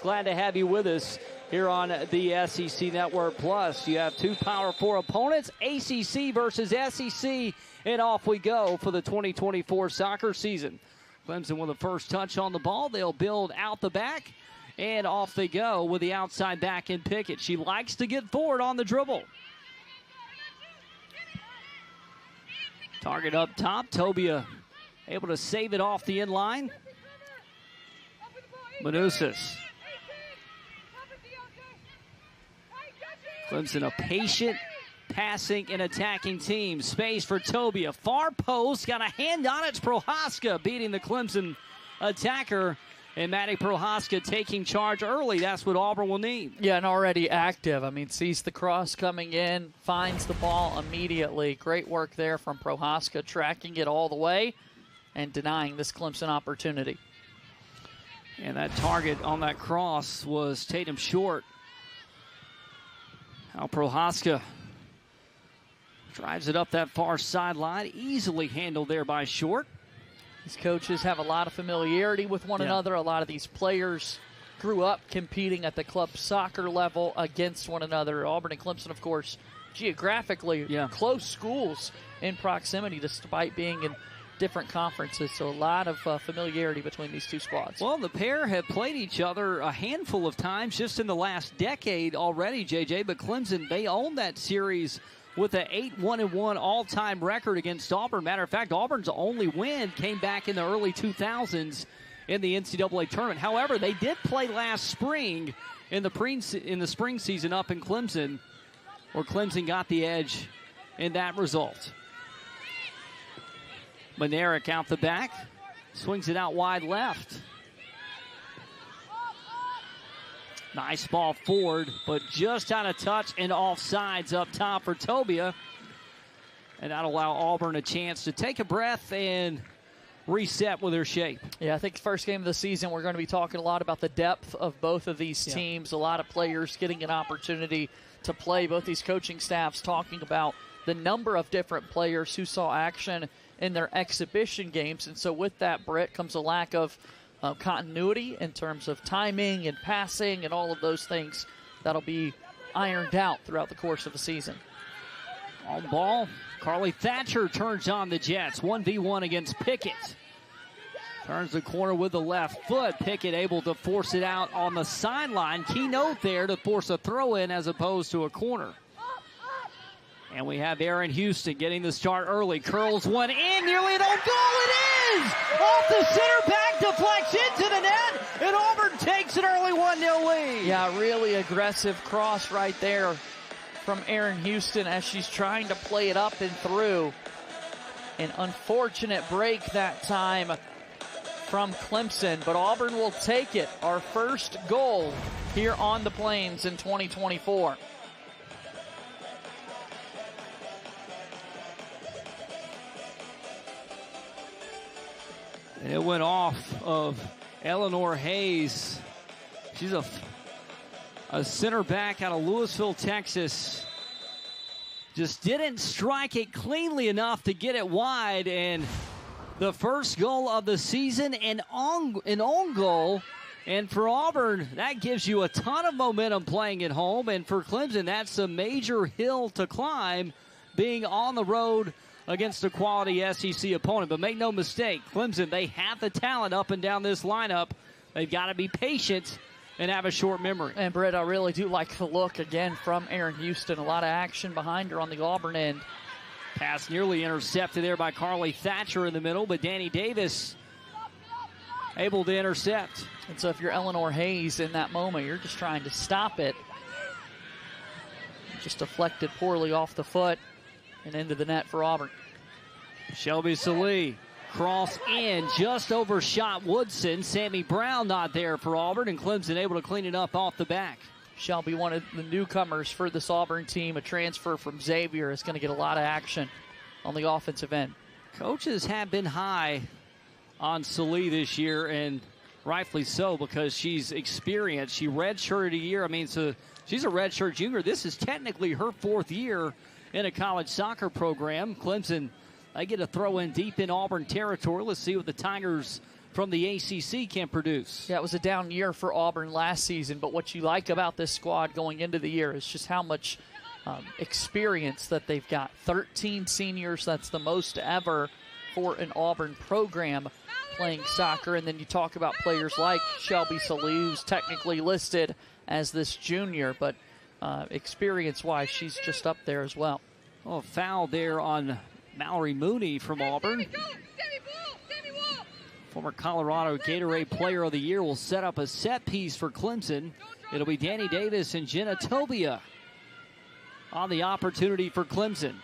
Glad to have you with us here on the SEC Network Plus. You have two Power 4 opponents, ACC versus SEC, and off we go for the 2024 soccer season. Clemson with the first touch on the ball. They'll build out the back, and off they go with the outside back in Pickett. She likes to get forward on the dribble. Target up top. Tobia able to save it off the end line. Manousis. Clemson, a patient, passing, and attacking team. Space for Tobia. Far post. Got a hand on it. It's Prohaska beating the Clemson attacker. And Maddie Prohaska taking charge early. That's what Auburn will need. Yeah, and already active. I mean, sees the cross coming in, finds the ball immediately. Great work there from Prohaska, tracking it all the way and denying this Clemson opportunity. And that target on that cross was Tatum Short. Now Prohaska drives it up that far sideline. Easily handled there by Short. These coaches have a lot of familiarity with one another. A lot of these players grew up competing at the club soccer level against one another. Auburn and Clemson, of course, geographically close schools in proximity despite being in different conferences. So a lot of familiarity between these two squads. Well, the pair have played each other a handful of times just in the last decade already, JJ. But Clemson, they own that series with an 8-1-1 all-time record against Auburn. Matter of fact, Auburn's only win came back in the early 2000s in the NCAA tournament. However, they did play last spring in the spring season up in Clemson, where Clemson got the edge in that result. Manerick out the back, swings it out wide left. Nice ball forward, but just out of touch and offsides up top for Tobia. And that'll allow Auburn a chance to take a breath and reset with their shape. Yeah, I think first game of the season, we're going to be talking a lot about the depth of both of these teams. A lot of players getting an opportunity to play. Both these coaching staffs talking about the number of different players who saw action in their exhibition games. And so with that, Britt, comes a lack of continuity in terms of timing and passing and all of those things that'll be ironed out throughout the course of the season. On ball, Carly Thatcher turns on the Jets. 1v1 against Pickett. Turns the corner with the left foot. Pickett able to force it out on the sideline. Key note there to force a throw in as opposed to a corner. And we have Aaron Houston getting the start early. Curls one in, nearly an own goal. It is! Off the center back, deflects into the net, and Auburn takes an early 1-0 lead. Yeah, really aggressive cross right there from Aaron Houston as she's trying to play it up and through. An unfortunate break that time from Clemson, but Auburn will take it. Our first goal here on the Plains in 2024. It went off of Eleanor Hayes. She's a center back out of Louisville, Texas. Just didn't strike it cleanly enough to get it wide. And the first goal of the season, an own goal. And for Auburn, that gives you a ton of momentum playing at home. And for Clemson, that's a major hill to climb, being on the road against a quality SEC opponent. But make no mistake, Clemson, they have the talent up and down this lineup. They've got to be patient and have a short memory. And, Britt, I really do like the look, again, from Aaron Houston. A lot of action behind her on the Auburn end. Pass nearly intercepted there by Carly Thatcher in the middle, but Danny Davis able to intercept. And so if you're Eleanor Hayes in that moment, you're just trying to stop it. Just deflected poorly off the foot and into the net for Auburn. Shelby Salee, cross in, just overshot Woodson. Sammy Brown not there for Auburn, and Clemson able to clean it up off the back. Shelby, one of the newcomers for this Auburn team, a transfer from Xavier, is going to get a lot of action on the offensive end. Coaches have been high on Salee this year, and rightfully so, because she's experienced. She redshirted a year. I mean, so she's a redshirt junior. This is technically her fourth year in a college soccer program. Clemson, they get a throw in deep in Auburn territory. Let's see what the Tigers from the ACC can produce. Yeah, it was a down year for Auburn last season, but what you like about this squad going into the year is just how much experience that they've got. 13 seniors, that's the most ever for an Auburn program playing soccer. And then you talk about players like Shelby Sallee, who's technically listed as this junior, but experience-wise, she's just up there as well. Oh, foul there on Mallory Mooney from Auburn. Former Colorado Gatorade Player of the Year will set up a set piece for Clemson. It'll be Danny Davis and Jenna Tobia on the opportunity for Clemson.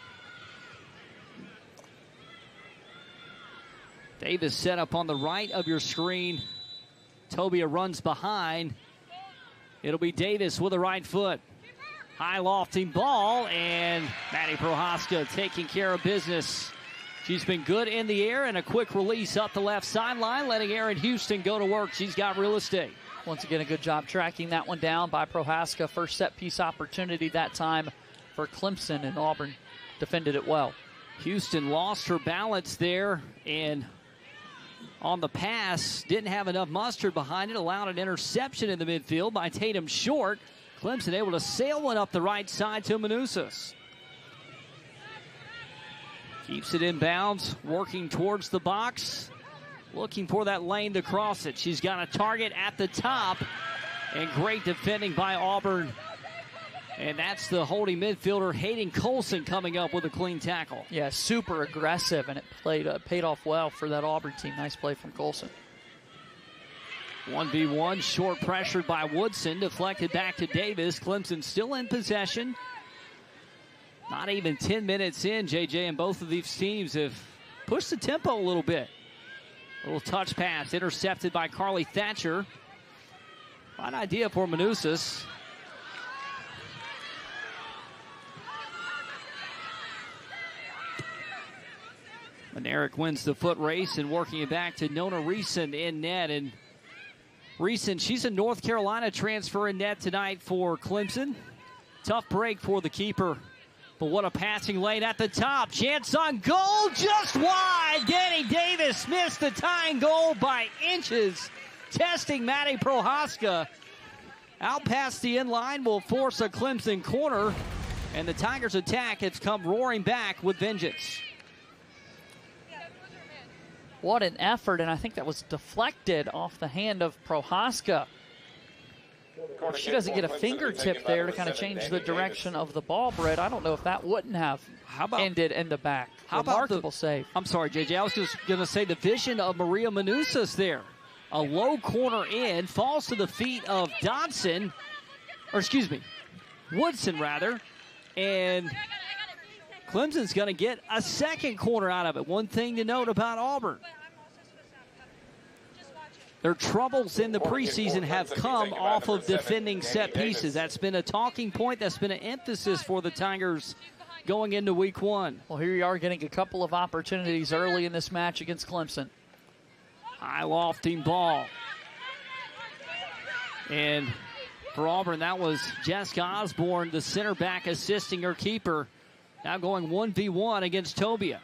Davis set up on the right of your screen. Tobia runs behind. It'll be Davis with the right foot. High lofting ball, and Maddie Prohaska taking care of business. She's been good in the air, and a quick release up the left sideline, letting Erin Houston go to work. She's got real estate. Once again, a good job tracking that one down by Prohaska. First set piece opportunity that time for Clemson, and Auburn defended it well. Houston lost her balance there, and on the pass, didn't have enough mustard behind it, allowed an interception in the midfield by Tatum Short. Clemson able to sail one up the right side to Manusas. Keeps it in bounds, working towards the box, looking for that lane to cross it. She's got a target at the top, and great defending by Auburn. And that's the holding midfielder, Hayden Colson, coming up with a clean tackle. Yeah, super aggressive, and it paid off well for that Auburn team. Nice play from Colson. 1v1, short pressured by Woodson, deflected back to Davis. Clemson still in possession. Not even 10 minutes in, JJ, and both of these teams have pushed the tempo a little bit. A little touch pass, intercepted by Carly Thatcher. Fine idea for Manusas. Manerick wins the foot race and working it back to Nona Reeson in net. And Reeson, she's a North Carolina transfer in net tonight for Clemson. Tough break for the keeper. But what a passing lane at the top. Chance on goal, just wide. Danny Davis missed the tying goal by inches. Testing Maddie Prohaska. Out past the end line will force a Clemson corner. And the Tigers' attack has come roaring back with vengeance. What an effort, and I think that was deflected off the hand of Prohaska. If she doesn't get a fingertip there to kind of change the direction of the ball, Brett, I don't know if that wouldn't have ended in the back. Remarkable save. I'm sorry, JJ. I was just going to say the vision of Maria Manusas there. A low corner in, falls to the feet of Woodson rather, and Clemson's going to get a second corner out of it. One thing to note about Auburn. Their troubles in the preseason have come off of defending set pieces. That's been a talking point. That's been an emphasis for the Tigers going into week one. Well, here you are getting a couple of opportunities early in this match against Clemson. High lofting ball. And for Auburn, that was Jessica Osborne, the center back, assisting her keeper. Now going 1v1 against Tobia.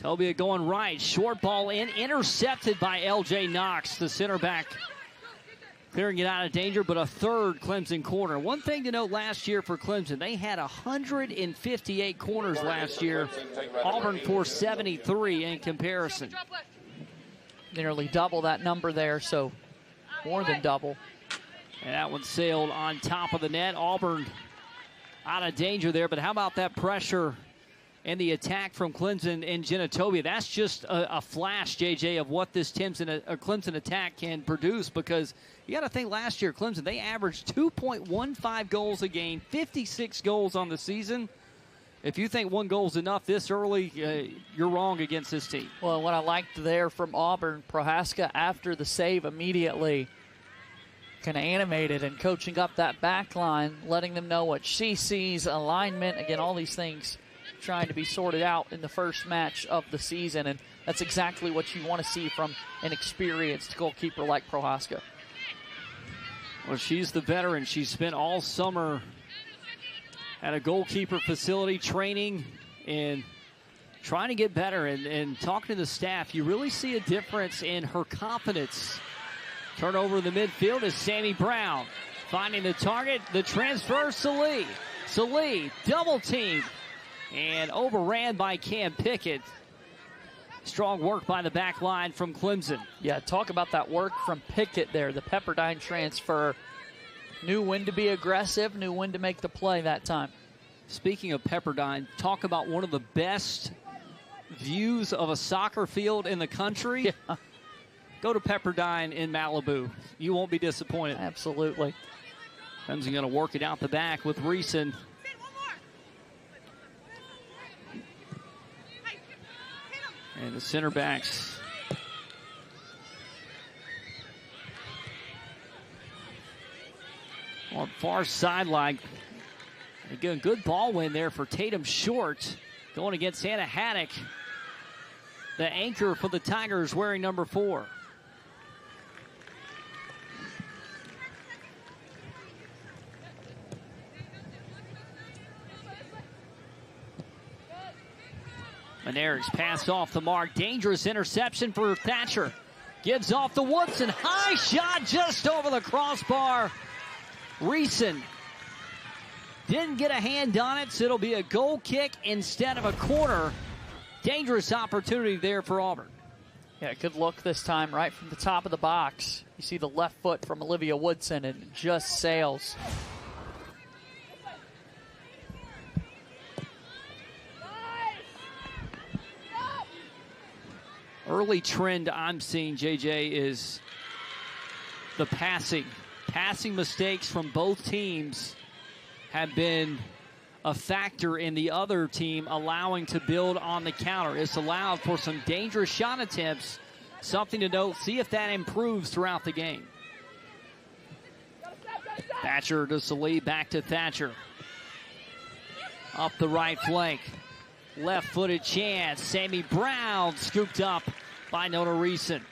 Tobia going right, short ball in, intercepted by L.J. Knox, the center back, clearing it out of danger, but a third Clemson corner. One thing to note last year for Clemson, they had 158 corners last year. Auburn for 73 in comparison. Nearly double that number there, so more than double. And that one sailed on top of the net. Auburn out of danger there, but how about that pressure and the attack from Clemson and Jenna Tobia? That's just a flash, JJ, of what this Clemson attack can produce, because you got to think last year, Clemson, they averaged 2.15 goals a game, 56 goals on the season. If you think one goal is enough this early, you're wrong against this team. Well, what I liked there from Auburn, Prohaska, after the save immediately, kind of animated and coaching up that back line, letting them know what she sees, alignment, again, all these things trying to be sorted out in the first match of the season, and that's exactly what you want to see from an experienced goalkeeper like Prohaska. Well, she's the veteran. She spent all summer at a goalkeeper facility training, and trying to get better. And talking to the staff, you really see a difference in her confidence. Turnover in the midfield is Sammy Brown. Finding the target, the transfer, Salih. Salih, double team. And overran by Cam Pickett. Strong work by the back line from Clemson. Yeah, talk about that work from Pickett there, the Pepperdine transfer. Knew when to be aggressive, knew when to make the play that time. Speaking of Pepperdine, talk about one of the best views of a soccer field in the country. Yeah. Go to Pepperdine in Malibu. You won't be disappointed. Absolutely. Clemson going to work it out the back with Reeson. And the center backs. On far sideline. Again, good ball win there for Tatum Short. Going against Anna Haddock. The anchor for the Tigers wearing number 4. Manerick's pass off the mark. Dangerous interception for Thatcher. Gives off the Woodson. High shot just over the crossbar. Reeson didn't get a hand on it, so it'll be a goal kick instead of a corner. Dangerous opportunity there for Auburn. Yeah, good look this time right from the top of the box. You see the left foot from Olivia Woodson and it just sails. Early trend I'm seeing, JJ, is the passing. Passing mistakes from both teams have been a factor in the other team allowing to build on the counter. It's allowed for some dangerous shot attempts. Something to note. See if that improves throughout the game. Thatcher to Salih, back to Thatcher. Up the right flank. Left-footed chance. Sammy Brown scooped up by Nona Reeson.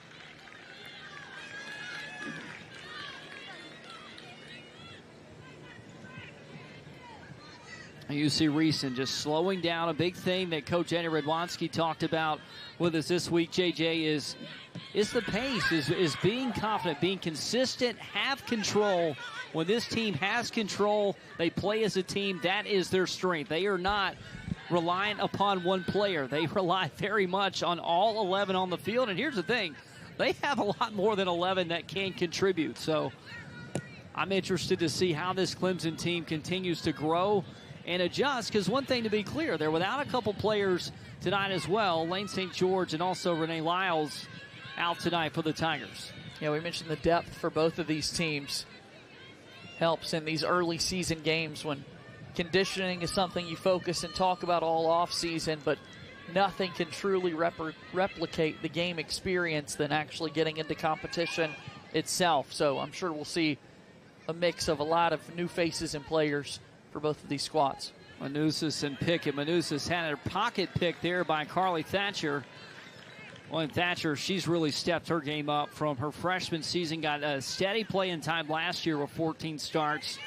You see Reeson just slowing down. A big thing that Coach Andy Radwanski talked about with us this week, JJ, is the pace, is being confident, being consistent, have control. When this team has control, they play as a team. That is their strength. They are not reliant upon one player. They rely very much on all 11 on the field. And here's the thing. They have a lot more than 11 that can contribute. So I'm interested to see how this Clemson team continues to grow and adjust, because one thing to be clear, they're without a couple players tonight as well. Lane St. George and also Renee Lyles out tonight for the Tigers. Yeah, we mentioned the depth for both of these teams. Helps in these early season games when conditioning is something you focus and talk about all off season, but nothing can truly replicate the game experience than actually getting into competition itself. So I'm sure we'll see a mix of a lot of new faces and players for both of these squads. Manousis and Pickett. Manousis had a pocket pick there by Carly Thatcher. Well, and Thatcher, she's really stepped her game up from her freshman season. Got a steady playing time last year with 14 starts.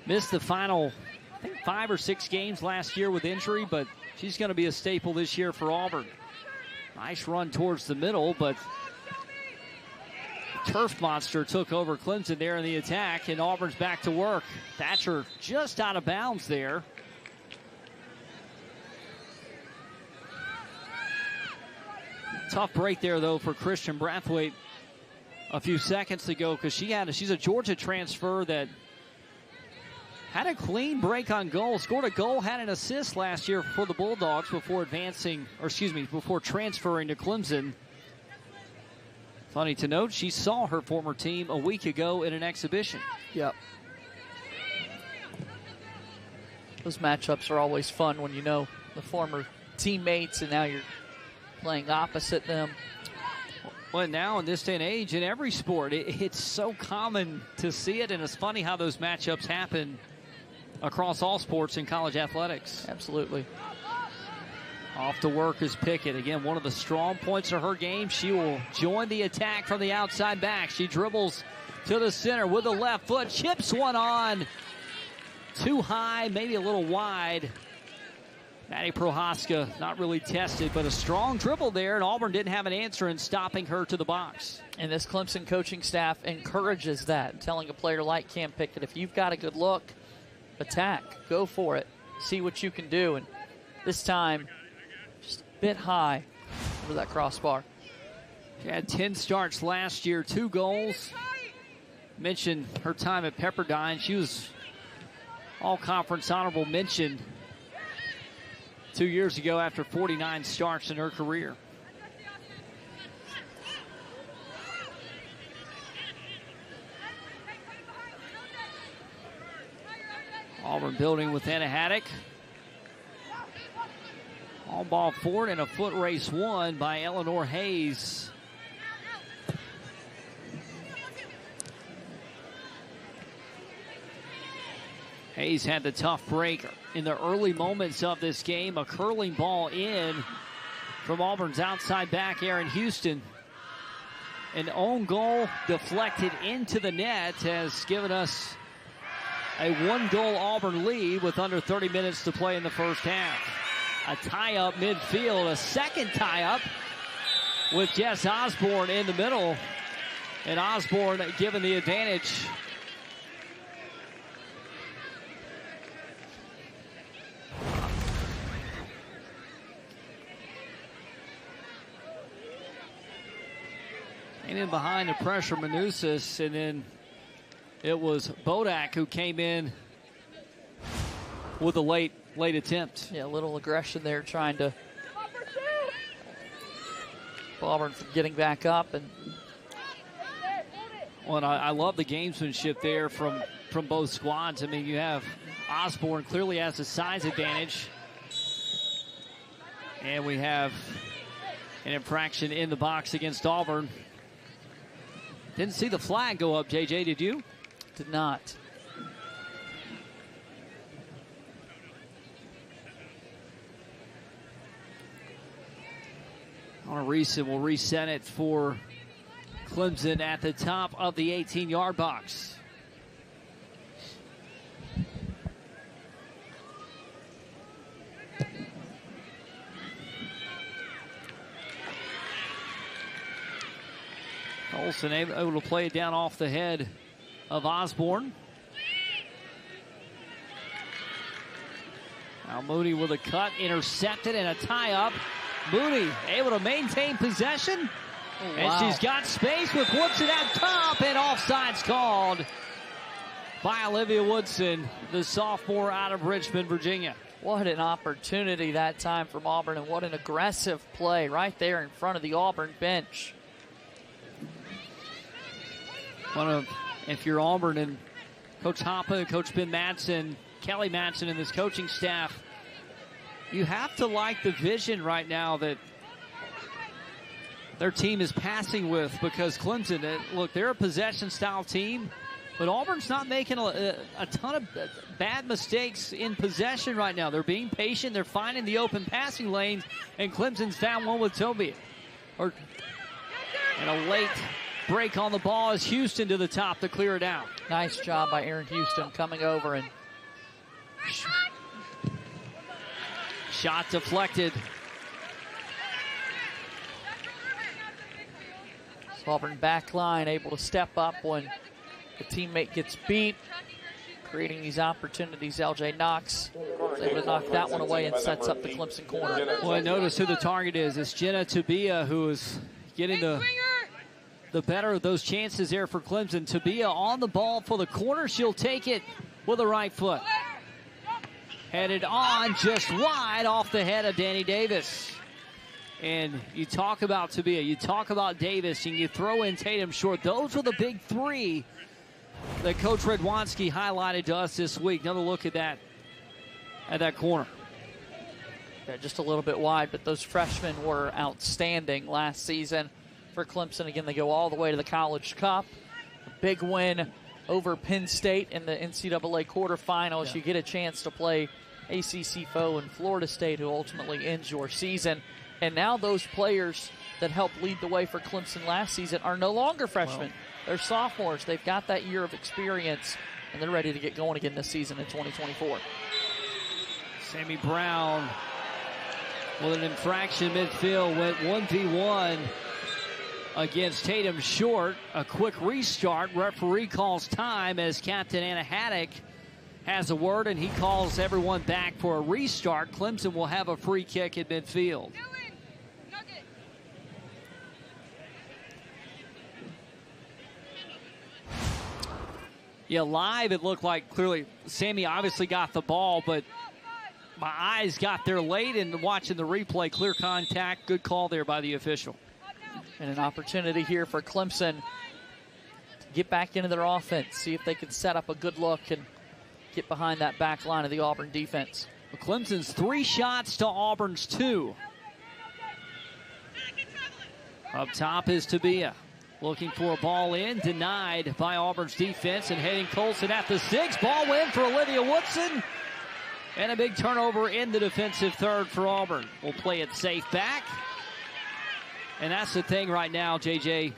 Missed the final, I think, 5 or 6 games last year with injury, but she's going to be a staple this year for Auburn. Nice run towards the middle, but Turf Monster took over Clemson there in the attack, and Auburn's back to work. Thatcher just out of bounds there. Tough break there, though, for Christian Brathwaite a few seconds ago, because she's a Georgia transfer that had a clean break on goal, scored a goal, had an assist last year for the Bulldogs before before transferring to Clemson. Funny to note, she saw her former team a week ago in an exhibition. Yep. Those matchups are always fun when you know the former teammates and now you're playing opposite them. Well, now in this day and age, in every sport, it's so common to see it, and it's funny how those matchups happen across all sports in college athletics. Absolutely. Off to work is Pickett. Again, one of the strong points of her game. She will join the attack from the outside back. She dribbles to the center with the left foot. Chips one on. Too high, maybe a little wide. Maddie Prohaska not really tested, but a strong dribble there, and Auburn didn't have an answer in stopping her to the box. And this Clemson coaching staff encourages that, telling a player like Cam Pickett, if you've got a good look, attack, go for it, see what you can do. And this time, just a bit high over that crossbar. She had 10 starts last year, 2 goals. Mentioned her time at Pepperdine. She was all-conference honorable mention 2 years ago after 49 starts in her career. Auburn building with Anna Haddock. All ball forward and a foot race won by Eleanor Hayes. Hayes had the tough break in the early moments of this game. A curling ball in from Auburn's outside back, Aaron Houston. An own goal deflected into the net has given us a 1-goal Auburn lead with under 30 minutes to play in the first half. A tie-up midfield, a second tie-up with Jess Osborne in the middle. And Osborne given the advantage. And in behind the pressure, Manousis, and then it was Bodak who came in with a late attempt. Yeah, a little aggression there, trying to Auburn from getting back up. And well, and I love the gamesmanship there from both squads. I mean, you have Osborne clearly has a size advantage, and we have an infraction in the box against Auburn. Didn't see the flag go up, JJ, did you? Did not. Reese will reset it for Clemson at the top of the 18-yard box. Olsen able to play it down off the head of Osborne. Now Mooney with a cut, intercepted, and a tie-up. Mooney able to maintain possession. Oh, wow. And she's got space with Woodson at top, and offside's called by Olivia Woodson, the sophomore out of Richmond, Virginia. What an opportunity that time from Auburn, and what an aggressive play right there in front of the Auburn bench. If you're Auburn and Coach Hoppe, Coach Ben Madsen, Kelly Madsen, and this coaching staff, you have to like the vision right now that their team is passing with, because Clemson, look, they're a possession-style team, but Auburn's not making a ton of bad mistakes in possession right now. They're being patient. They're finding the open passing lanes, and Clemson's found one with Tobia. And a late break on the ball as Houston to the top to clear it out. Nice job by Aaron Houston coming over, and shot deflected. So Auburn back line able to step up when the teammate gets beat, creating these opportunities. LJ Knox is able to knock that one away and sets up the Clemson corner. Well, notice who the target is. It's Jenna Tobia, who is getting the better of those chances there for Clemson. Tobia on the ball for the corner. She'll take it with the right foot. Headed on just wide off the head of Danny Davis. And you talk about Tobia, you talk about Davis, and you throw in Tatum Short. Those were the big three that Coach Redwanski highlighted to us this week. Another look at that corner. Yeah, just a little bit wide, but those freshmen were outstanding last season for Clemson. Again, they go all the way to the College Cup. A big win over Penn State in the NCAA quarterfinals. Yeah. You get a chance to play ACC foe in Florida State, who ultimately ends your season. And now those players that helped lead the way for Clemson last season are no longer freshmen. They're sophomores. They've got that year of experience, and they're ready to get going again this season in 2024. Sammy Brown with an infraction midfield, went 1v1 against Tatum Short. A quick restart. Referee calls time as Captain Anna Haddock has a word, and he calls everyone back for a restart. Clemson will have a free kick at midfield. Yeah, live it looked like clearly Sammy obviously got the ball, but my eyes got there late, and watching the replay, clear contact, good call there by the official. And an opportunity here for Clemson to get back into their offense, see if they can set up a good look and get behind that back line of the Auburn defense. Well, Clemson's 3 shots to Auburn's 2. Up top is Tabia. Looking for a ball in, denied by Auburn's defense, and heading Colson at the 6. Ball win for Olivia Woodson. And a big turnover in the defensive third for Auburn. We'll play it safe back. And that's the thing right now, JJ,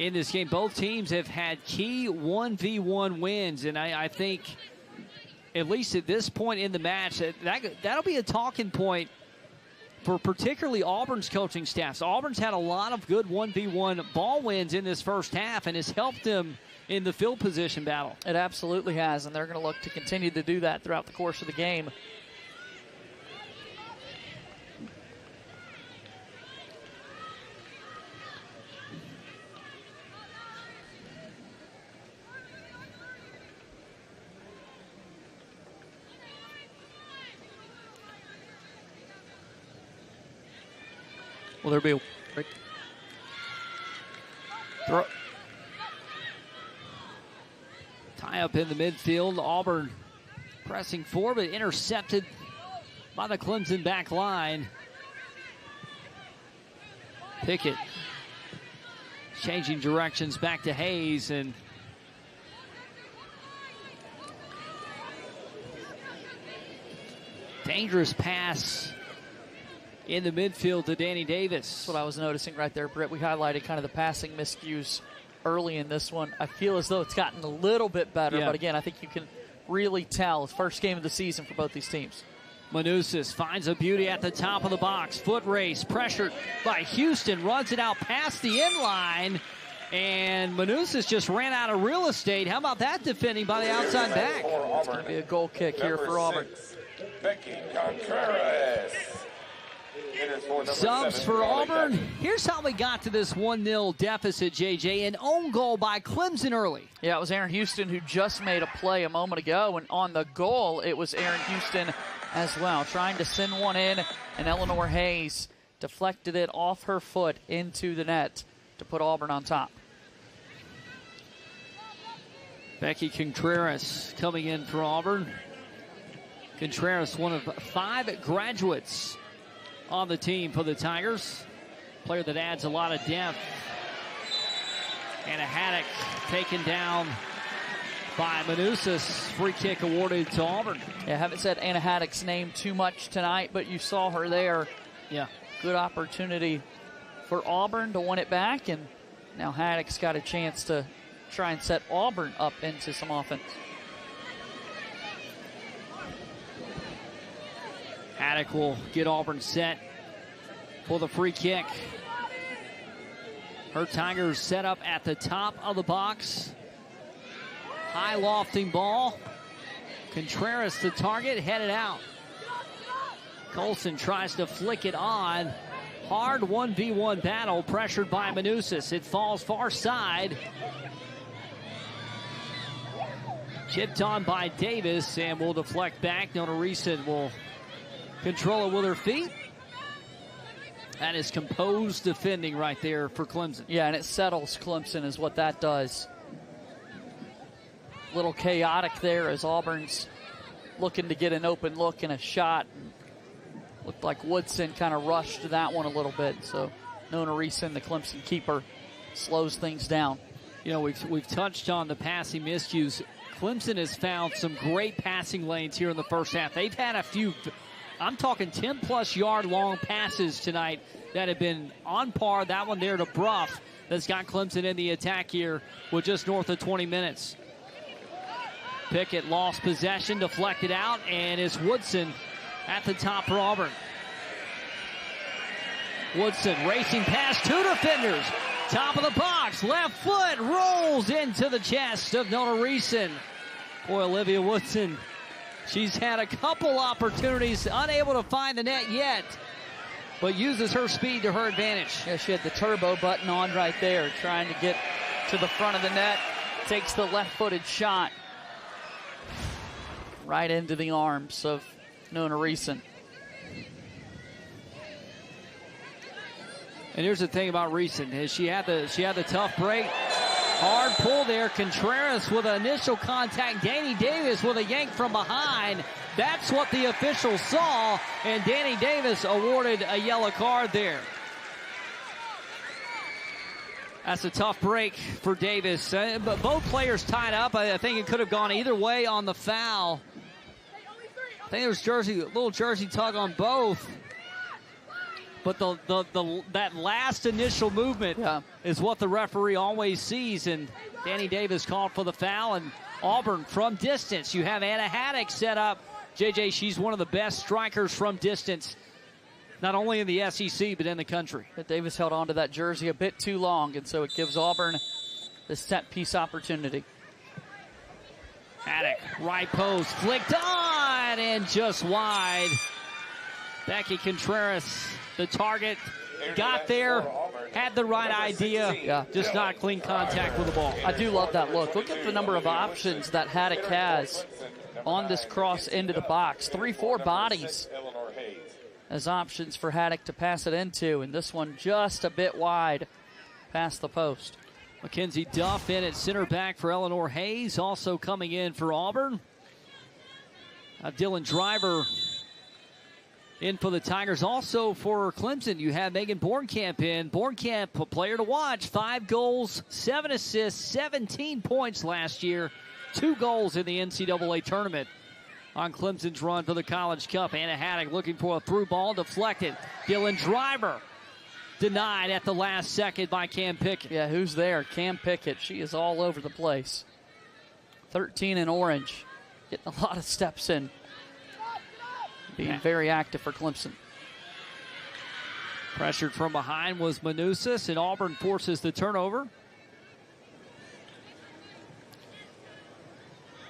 in this game. Both teams have had key 1v1 wins, and I think, at least at this point in the match, that'll be a talking point for particularly Auburn's coaching staffs. Auburn's had a lot of good 1v1 ball wins in this first half, and has helped them in the field position battle. It absolutely has, and they're going to look to continue to do that throughout the course of the game. Will there be a throw? Tie up in the midfield. Auburn pressing forward, but intercepted by the Clemson back line. Pickett changing directions back to Hayes, and dangerous pass in the midfield to Danny Davis. That's what I was noticing right there, Britt. We highlighted kind of the passing miscues early in this one. I feel as though it's gotten a little bit better, but again, I think you can really tell. It's first game of the season for both these teams. Manusis finds a beauty at the top of the box. Foot race, pressured by Houston, runs it out past the end line, and Manusis just ran out of real estate. How about that defending by the outside back? It's going to be a goal kick here for Auburn. Becky Contreras. Subs for Auburn. Here's how we got to this 1-0 deficit, JJ. An own goal by Clemson early. Yeah, it was Aaron Houston who just made a play a moment ago, and on the goal, it was Aaron Houston as well, trying to send one in, and Eleanor Hayes deflected it off her foot into the net to put Auburn on top. Becky Contreras coming in for Auburn. Contreras, one of 5 graduates on the team for the Tigers. Player that adds a lot of depth. And a Haddock taken down by Manusis. Free kick awarded to Auburn. Yeah, I haven't said Anna Haddock's name too much tonight, but you saw her there. Yeah. Good opportunity for Auburn to win it back, and now Haddock's got a chance to try and set Auburn up into some offense. Haddock will get Auburn set for the free kick. Her Tigers set up at the top of the box. High lofting ball. Contreras the target, headed out. Colson tries to flick it on. Hard 1v1 battle, pressured by Manusis. It falls far side. Chipped on by Davis, and will deflect back. Nona Reeson will control it with her feet. That is composed defending right there for Clemson. Yeah, and it settles Clemson is what that does. A little chaotic there as Auburn's looking to get an open look and a shot. Looked like Woodson kind of rushed that one a little bit. So Nona Reeson, the Clemson keeper, slows things down. You know, we've touched on the passing miscues. Clemson has found some great passing lanes here in the first half. They've had a few, I'm talking 10-plus yard long passes tonight that have been on par. That one there to Bruff that's got Clemson in the attack here with just north of 20 minutes. Pickett lost possession, deflected out, and it's Woodson at the top for Auburn. Woodson racing past two defenders. Top of the box, left foot rolls into the chest of Nona Reeson. Boy, Olivia Woodson, she's had a couple opportunities, unable to find the net yet, but uses her speed to her advantage. Yeah, she had the turbo button on right there, trying to get to the front of the net. Takes the left-footed shot right into the arms of Nona Reeson. And here's the thing about Reeson, is she had the tough break. Hard pull there. Contreras with an initial contact. Danny Davis with a yank from behind. That's what the officials saw, and Danny Davis awarded a yellow card there. That's a tough break for Davis. But both players tied up. I think it could have gone either way on the foul. I think there was a little jersey tug on both. But that last initial movement is what the referee always sees. And Danny Davis called for the foul. And Auburn from distance. You have Anna Haddock set up. JJ, she's one of the best strikers from distance, not only in the SEC, but in the country. But Davis held on to that jersey a bit too long, and so it gives Auburn the set-piece opportunity. Haddock, right post, flicked on, and just wide. Becky Contreras, the target, got there, had the right idea, just not clean contact with the ball. I do love that look. Look at the number of options that Haddock has on this cross into the box. 3-4 bodies as options for Haddock to pass it into, and this one just a bit wide past the post. Mackenzie Duff in at center back for Eleanor Hayes, also coming in for Auburn. Dylan Driver in for the Tigers. Also for Clemson, you have Megan Bornkamp in. Bornkamp, a player to watch. 5 goals, 7 assists, 17 points last year. 2 goals in the NCAA tournament on Clemson's run to the College Cup. Anna Haddock looking for a through ball, deflected. Dylan Driver denied at the last second by Cam Pickett. Yeah, who's there? Cam Pickett. She is all over the place. 13 in orange. Getting a lot of steps in. Being very active for Clemson. Pressured from behind was Manousis, and Auburn forces the turnover.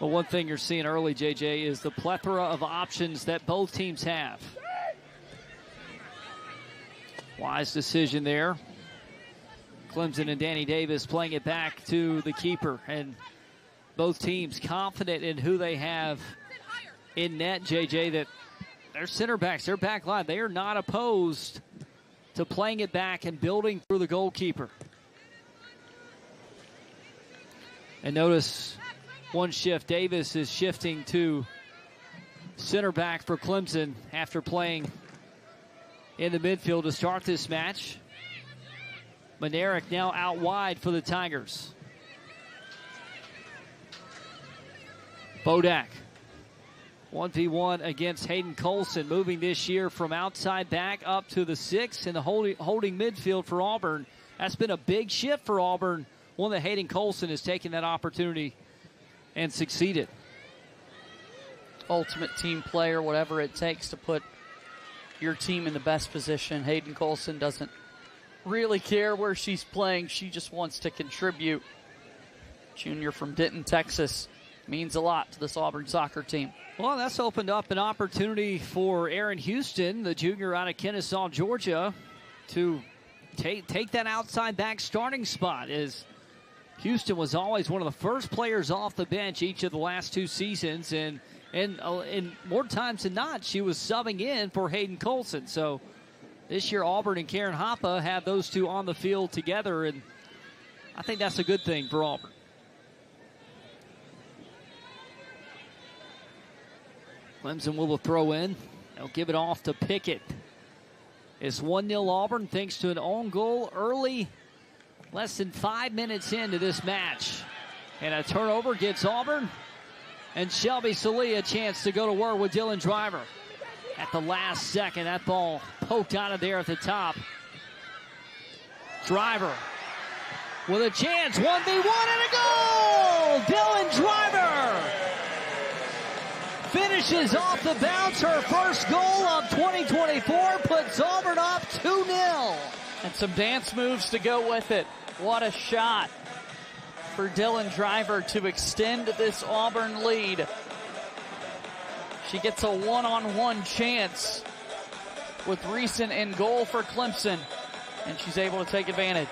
Well, one thing you're seeing early, JJ, is the plethora of options that both teams have. Wise decision there. Clemson and Danny Davis playing it back to the keeper, and both teams confident in who they have in net, JJ, that their center backs, their back line, they are not opposed to playing it back and building through the goalkeeper. And notice one shift, Davis is shifting to center back for Clemson after playing in the midfield to start this match. Manerick now out wide for the Tigers. Bodak, 1v1 against Hayden Colson, moving this year from outside back up to the 6 in the holding midfield for Auburn. That's been a big shift for Auburn, one that Hayden Colson has taken that opportunity and succeeded. Ultimate team player, whatever it takes to put your team in the best position. Hayden Colson doesn't really care where she's playing. She just wants to contribute. Junior from Denton, Texas. Means a lot to this Auburn soccer team. Well, that's opened up an opportunity for Aaron Houston, the junior out of Kennesaw, Georgia, to take that outside back starting spot, as Houston was always one of the first players off the bench each of the last 2 seasons, and more times than not, she was subbing in for Hayden Colson. So this year, Auburn and Karen Hoppe have those two on the field together, and I think that's a good thing for Auburn. Clemson will throw in. They'll give it off to Pickett. It's 1-0 Auburn thanks to an own goal early, less than 5 minutes into this match. And a turnover gets Auburn and Shelby Salee a chance to go to work with Dylan Driver. At the last second, that ball poked out of there at the top. Driver with a chance, 1v1 and a goal! Dylan Driver! finishes off the bounce. Her first goal of 2024 puts Auburn up 2-0. And some dance moves to go with it. What a shot for Dylan Driver to extend this Auburn lead. She gets a one-on-one chance with Reeson in goal for Clemson, and she's able to take advantage.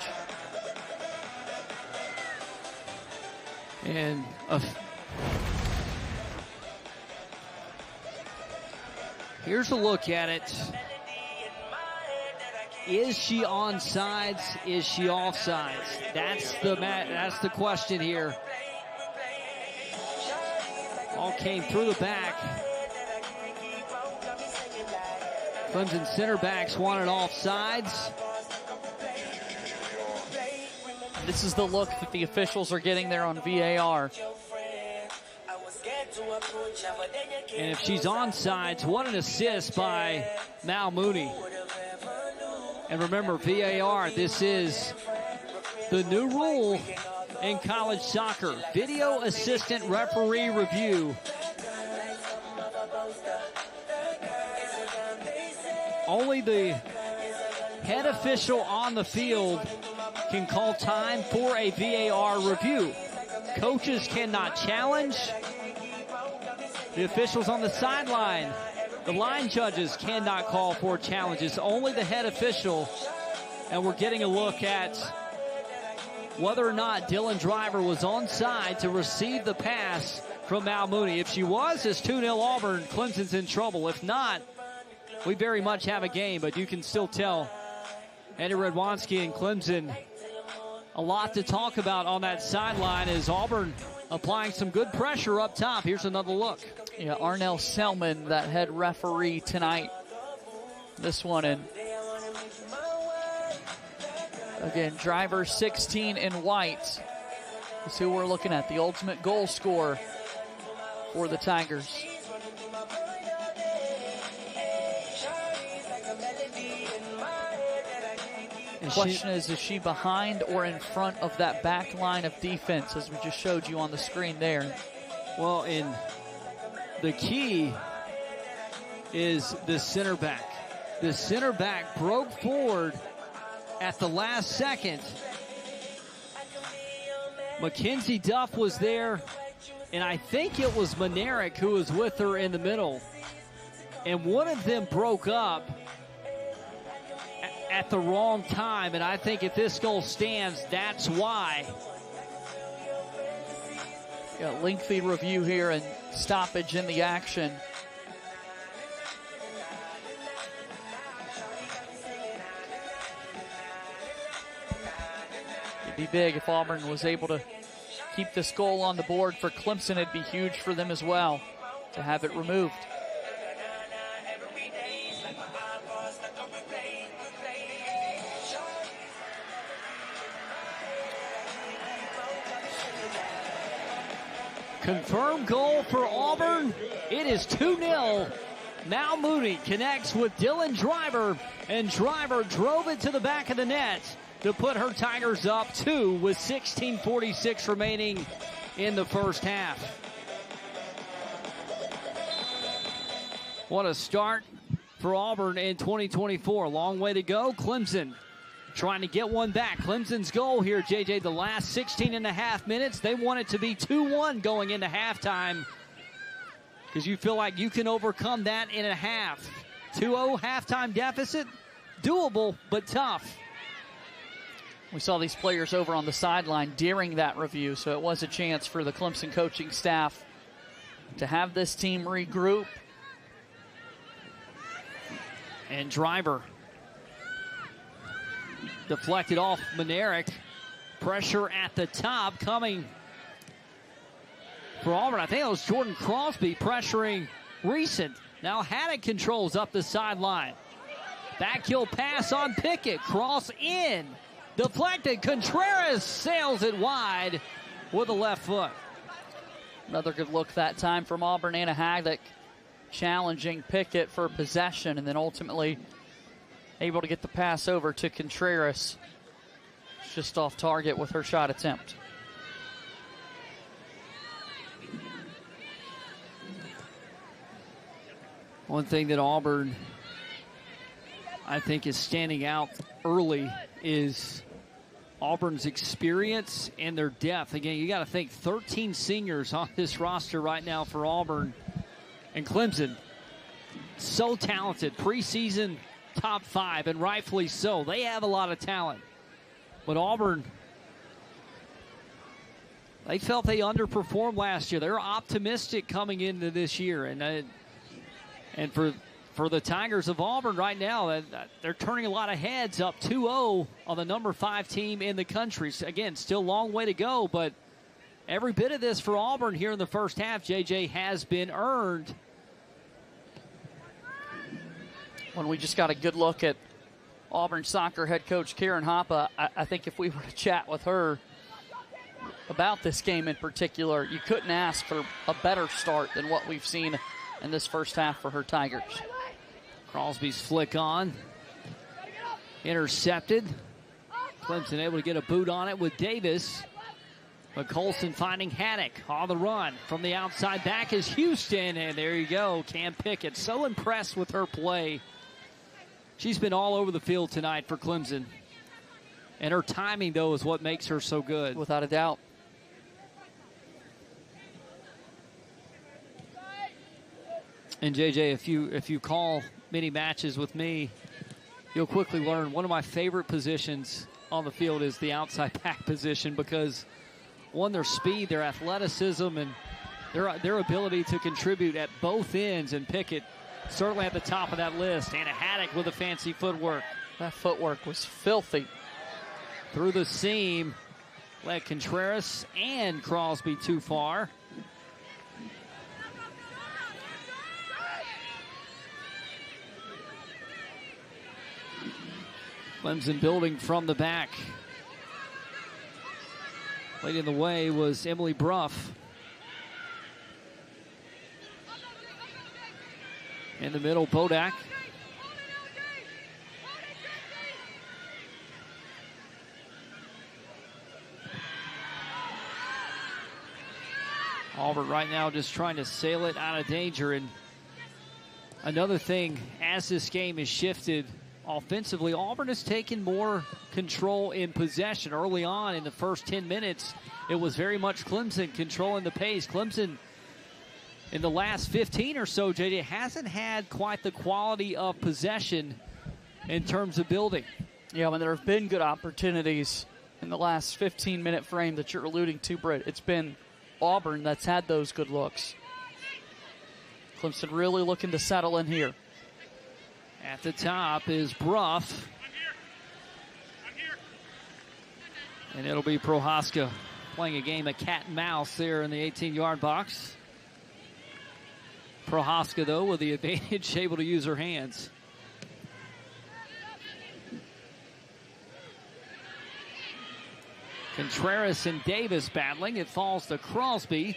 And here's a look at it. Is she onside? Is she offside? That's the question here. All came through the back. Clemson center backs wanted offsides. This is the look that the officials are getting there on VAR. And if she's onside, what an assist by Mal Mooney. And remember, VAR, this is the new rule in college soccer. Video assistant referee review. Only the head official on the field can call time for a VAR review. Coaches cannot challenge. The officials on the sideline, the line judges cannot call for challenges. Only the head official. And we're getting a look at whether or not Dylan Driver was onside to receive the pass from Mal Mooney. If she was, it's 2-0 Auburn. Clemson's in trouble. If not, we very much have a game, but you can still tell Eddie Radwanski and Clemson a lot to talk about on that sideline as Auburn applying some good pressure up top. Here's another look. Yeah, Arnell Selman, that head referee tonight. This one in. Again, Driver 16 in white. That's who we're looking at, the ultimate goal scorer for the Tigers. The question is she behind or in front of that back line of defense, as we just showed you on the screen there? Well, the key is the center back. The center back broke forward at the last second. Mackenzie Duff was there, and I think it was Manerick who was with her in the middle. And one of them broke up at the wrong time, and I think if this goal stands, that's why. Got lengthy review here and stoppage in the action. It'd be big if Auburn was able to keep this goal on the board. For Clemson, it'd be huge for them as well to have it removed. Confirmed goal for Auburn. It is 2-0. Mal Mooney connects with Dylan Driver, and Driver drove it to the back of the net to put her Tigers up 2 with 16:46 remaining in the first half. What a start for Auburn in 2024. Long way to go. Clemson trying to get one back. Clemson's goal here, JJ, the last 16 and a half minutes. They want it to be 2-1 going into halftime because you feel like you can overcome that in a half. 2-0 halftime deficit, doable but tough. We saw these players over on the sideline during that review, so it was a chance for the Clemson coaching staff to have this team regroup. And Driver deflected off Manerick. Pressure at the top coming for Auburn. I think it was Jordan Crosby pressuring Reeson. Now Haddock controls up the sideline. Back heel pass on Pickett. Cross in. Deflected. Contreras sails it wide with the left foot. Another good look that time from Auburn. Anna Haddock challenging Pickett for possession, and then ultimately able to get the pass over to Contreras. Just off target with her shot attempt. One thing that Auburn, I think, is standing out early is Auburn's experience and their depth. Again, you got to think 13 seniors on this roster right now for Auburn. And Clemson, so talented. Preseason top 5, and rightfully so. They have a lot of talent. But Auburn, they felt they underperformed last year. They're optimistic coming into this year. And for the Tigers of Auburn right now, they're turning a lot of heads, up 2-0 on the number 5 team in the country. So again, still a long way to go, but every bit of this for Auburn here in the first half, JJ, has been earned. When we just got a good look at Auburn soccer head coach Karen Hoppe, I think if we were to chat with her about this game in particular, you couldn't ask for a better start than what we've seen in this first half for her Tigers. Crosby's flick on. Intercepted. Clemson able to get a boot on it with Davis. But Colson finding Haddock on the run. From the outside back is Houston. And there you go, Cam Pickett. So impressed with her play. She's been all over the field tonight for Clemson. And her timing, though, is what makes her so good. Without a doubt. And JJ, if you call many matches with me, you'll quickly learn one of my favorite positions on the field is the outside back position, because one, their speed, their athleticism, and their ability to contribute at both ends. And Pickett certainly at the top of that list. And a Haddock with a fancy footwork. That footwork was filthy. Through the seam, led Contreras and Crosby too far. Clemson building from the back. Leading the way was Emily Bruff. In the middle, Bodak. Auburn right now just trying to sail it out of danger. And another thing, as this game has shifted offensively, Auburn has taken more control in possession. Early on in the first 10 minutes, it was very much Clemson controlling the pace. Clemson, in the last 15 or so, JJ, hasn't had quite the quality of possession in terms of building. Yeah, when there have been good opportunities in the last 15-minute frame that you're alluding to, Britt, it's been Auburn that's had those good looks. Clemson really looking to settle in here. At the top is Bruff. And it'll be Prohaska playing a game of cat and mouse there in the 18-yard box. Prohaska, though, with the advantage, able to use her hands. Contreras and Davis battling. It falls to Crosby.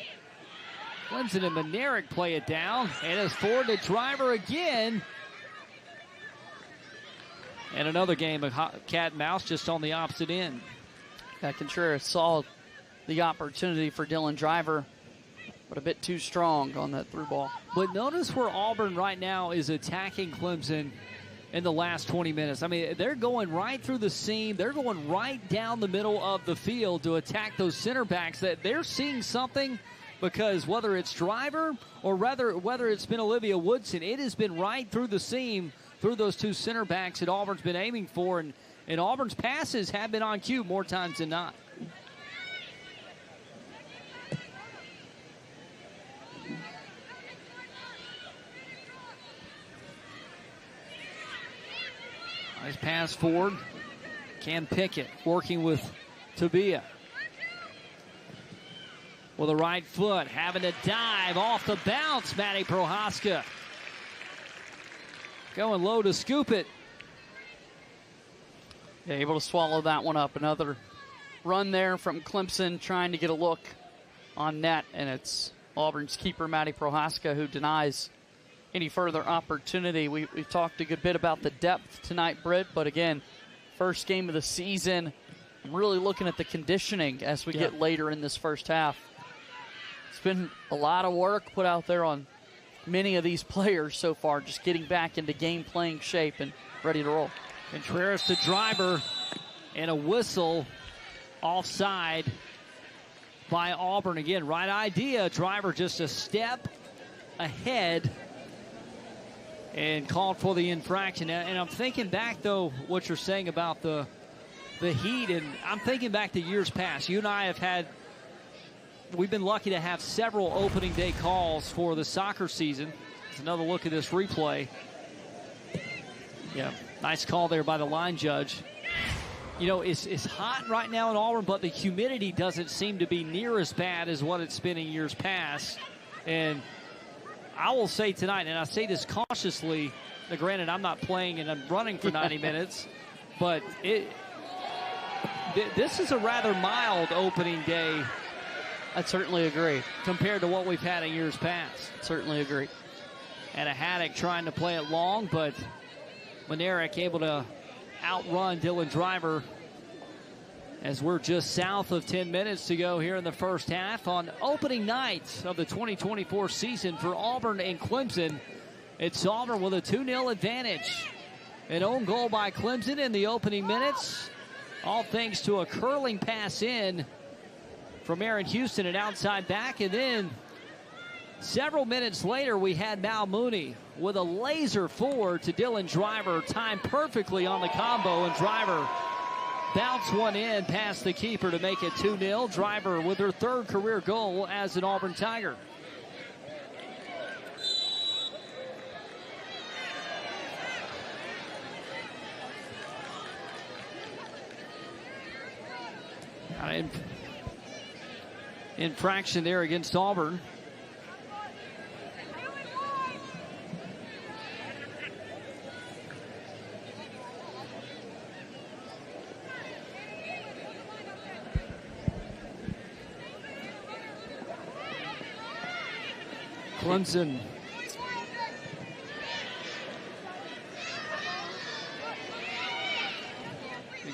Clemson and Manerick play it down. And it's forward to Driver again. And another game of cat and mouse just on the opposite end. Yeah, Contreras saw the opportunity for Dylan Driver, but a bit too strong on that through ball. But notice where Auburn right now is attacking Clemson in the last 20 minutes. I mean, they're going right through the seam. They're going right down the middle of the field to attack those center backs. That they're seeing something, because whether it's Driver or whether it's been Olivia Woodson, it has been right through the seam, through those two center backs that Auburn's been aiming for. And Auburn's passes have been on cue more times than not. Nice pass forward. Cam Pickett working with Tabia. With a right foot, having to dive off the bounce, Maddie Prohaska. Going low to scoop it. Yeah, able to swallow that one up. Another run there from Clemson trying to get a look on net, and it's Auburn's keeper, Maddie Prohaska, who denies any further opportunity. We've talked a good bit about the depth tonight, Britt, but again, first game of the season. I'm really looking at the conditioning as we get later in this first half. It's been a lot of work put out there on many of these players so far just getting back into game playing shape and ready to roll. Contreras to Driver, and a whistle offside by Auburn. Again, right idea. Driver just a step ahead and called for the infraction. And I'm thinking back, though, what you're saying about the heat, and I'm thinking back to years past. You and I we've been lucky to have several opening day calls for the soccer season. There's another look at this replay. Yeah, nice call there by the line judge. You know, it's hot right now in Auburn, but the humidity doesn't seem to be near as bad as what it's been in years past. And I will say tonight, and I say this cautiously, granted I'm not playing and I'm running for 90 minutes, but this is a rather mild opening day. I'd certainly agree. Compared to what we've had in years past. Certainly agree. And a Haddock trying to play it long, but Manerick able to outrun Dylan Driver as we're just south of 10 minutes to go here in the first half on opening night of the 2024 season for Auburn and Clemson. It's Auburn with a 2-0 advantage. An own goal by Clemson in the opening minutes, all thanks to a curling pass in from Aaron Houston, an outside back. And then several minutes later, we had Mal Mooney with a laser forward to Dylan Driver, timed perfectly on the combo, and Driver bounced one in past the keeper to make it 2-0. Driver with her third career goal as an Auburn Tiger. Infraction there against Auburn. Clemson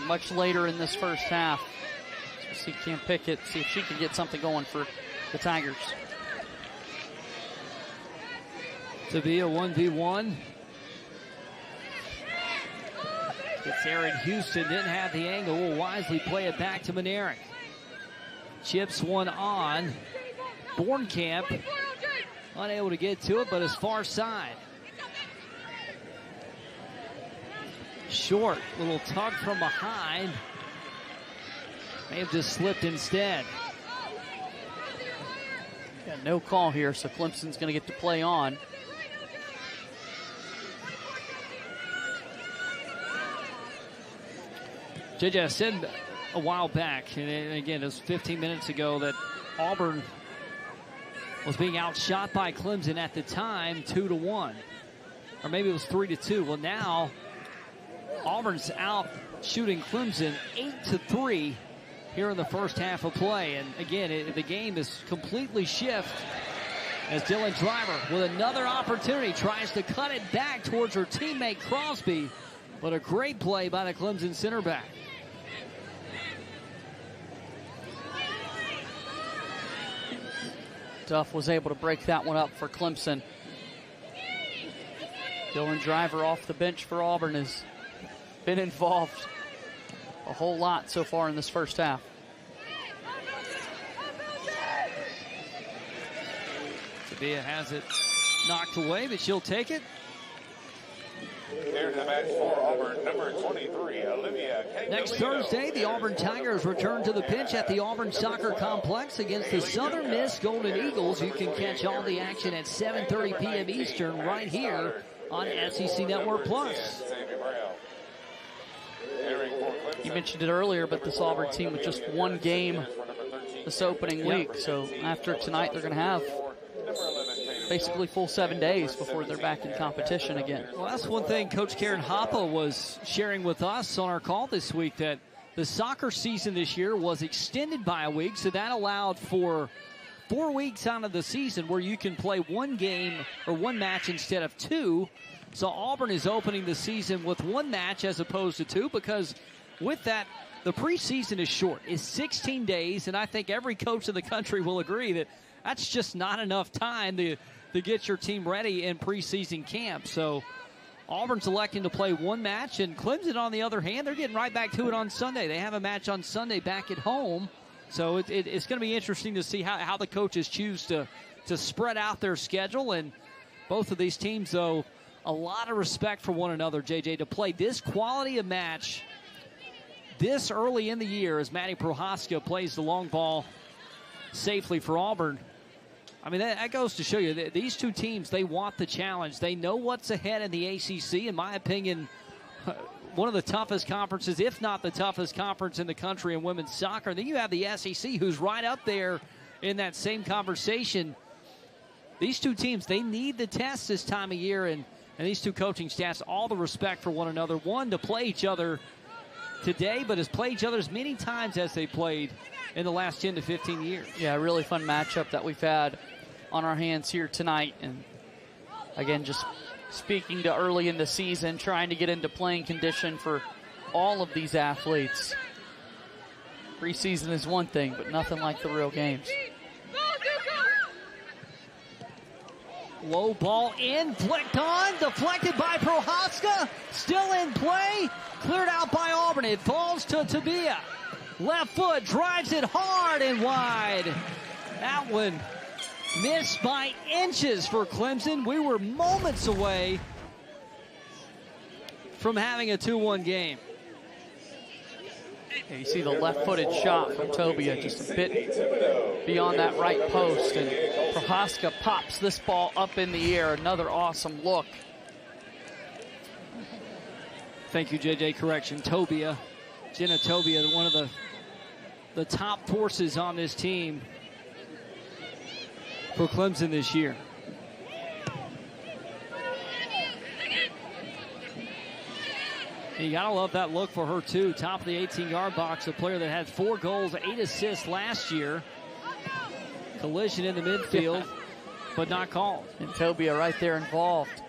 much later in this first half. See Cam Pickett, see if she can get something going for the Tigers. To be a 1v1. It's Aaron Houston, didn't have the angle, will wisely play it back to Manerick. Chips one on. Bornkamp unable to get to it, but his far side. Short, little tug from behind. May have just slipped instead. Got no call here, so Clemson's going to get to play on. JJ, I said a while back, and again, it was 15 minutes ago, that Auburn was being outshot by Clemson at the time, 2-1. Or maybe it was 3-2. Well, now Auburn's out shooting Clemson 8-3 here in the first half of play. And again, the game is completely shifted as Dylan Driver with another opportunity tries to cut it back towards her teammate Crosby, but a great play by the Clemson center back. Duff was able to break that one up for Clemson. Dylan Driver off the bench for Auburn has been involved a whole lot so far in this first half. Sabia has it knocked away, but she'll take it. Here's the match for Auburn, number 23, Olivia Cangalino. Next Thursday, the Auburn Tigers return to the pitch at the Auburn Soccer Complex against the Southern Miss Golden Eagles. You can catch all the action at 7:30 p.m. Eastern right here on SEC Network Plus. You mentioned it earlier, but this Auburn team with just one game this opening week. So after tonight, they're going to have basically full 7 days before they're back in competition again. Well, that's one thing Coach Karen Hoppe was sharing with us on our call this week, that the soccer season this year was extended by a week, so that allowed for 4 weeks out of the season where you can play one game or one match instead of two. So Auburn is opening the season with one match as opposed to two, because with that, the preseason is short. It's 16 days, and I think every coach in the country will agree that that's just not enough time to to get your team ready in preseason camp. So Auburn's electing to play one match, and Clemson, on the other hand, they're getting right back to it on Sunday. They have a match on Sunday back at home. So it's going to be interesting to see how the coaches choose to spread out their schedule. And both of these teams, though, a lot of respect for one another, JJ, to play this quality of match this early in the year as Maddie Prohaska plays the long ball safely for Auburn. I mean, that goes to show you that these two teams, they want the challenge. They know what's ahead in the ACC. In my opinion, one of the toughest conferences, if not the toughest conference in the country in women's soccer. And then you have the SEC, who's right up there in that same conversation. These two teams, they need the test this time of year, and these two coaching staffs, all the respect for one another. One, to play each other today, but has played each other as many times as they played in the last 10 to 15 years. Yeah, a really fun matchup that we've had on our hands here tonight. And again, just speaking to early in the season, trying to get into playing condition for all of these athletes. Preseason is one thing, but nothing like the real games. Low ball in, flicked on, deflected by Prohaska, still in play, cleared out by Auburn. It falls to Tabia. Left foot, drives it hard and wide. That one missed by inches for Clemson. We were moments away from having a 2-1 game. Yeah, you see the left-footed shot from Tobia, just a bit beyond that right post, and Prohaska pops this ball up in the air. Another awesome look. Thank you, JJ. Correction, Tobia. Jenna Tobia, one of the top forces on this team for Clemson this year. And you got to love that look for her, too. Top of the 18-yard box, a player that had 4 goals, 8 assists last year. Collision in the midfield, but not called. And Tobia right there involved.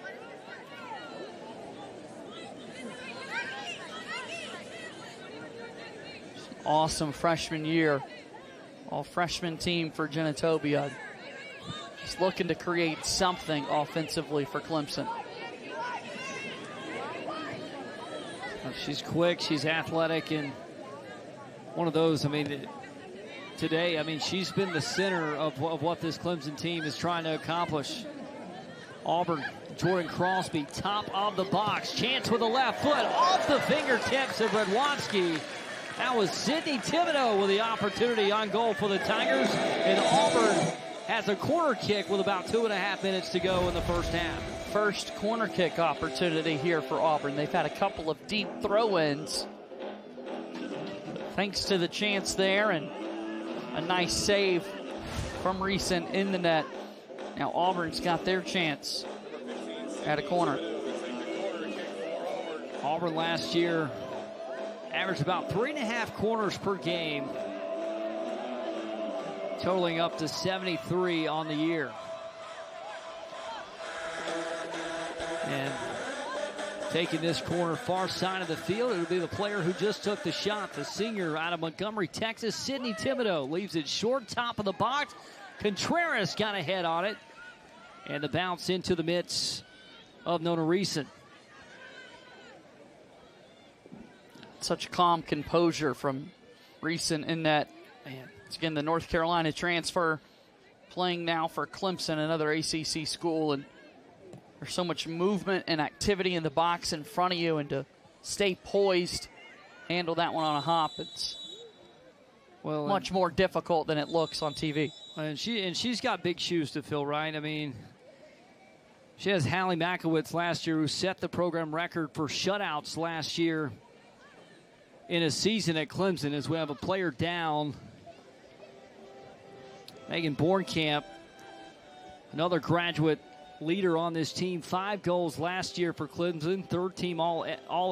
Awesome freshman year. All freshman team for Jenna Tobia. Just looking to create something offensively for Clemson. She's quick, she's athletic, and one of those, I mean, today, I mean, she's been the center of what this Clemson team is trying to accomplish. Auburn, Jordan Crosby, top of the box. Chance with the left foot, off the fingertips of Radwanski. That was Sydney Thibodeau with the opportunity on goal for the Tigers. And Auburn has a corner kick with about 2.5 minutes to go in the first half. First corner kick opportunity here for Auburn. They've had a couple of deep throw-ins. Thanks to the chance there, and a nice save from Reeson in the net. Now Auburn's got their chance at a corner. Auburn last year averaged about 3.5 corners per game, totaling up to 73 on the year. And taking this corner far side of the field, it'll be the player who just took the shot, the senior out of Montgomery, Texas, Sydney Thibodeau. Leaves it short, top of the box. Contreras got a head on it. And the bounce into the midst of Nona Reeson. Such calm composure from Reeson in that. Man, it's again the North Carolina transfer, playing now for Clemson, another ACC school, and there's so much movement and activity in the box in front of you, and to stay poised, handle that one on a hop, it's much more difficult than it looks on TV. And she's got big shoes to fill, right? I mean, she has Hallie Makowitz last year, who set the program record for shutouts last year in a season at Clemson, as we have a player down. Megan Bornkamp, another graduate leader on this team, 5 goals last year for Clemson, 3rd team all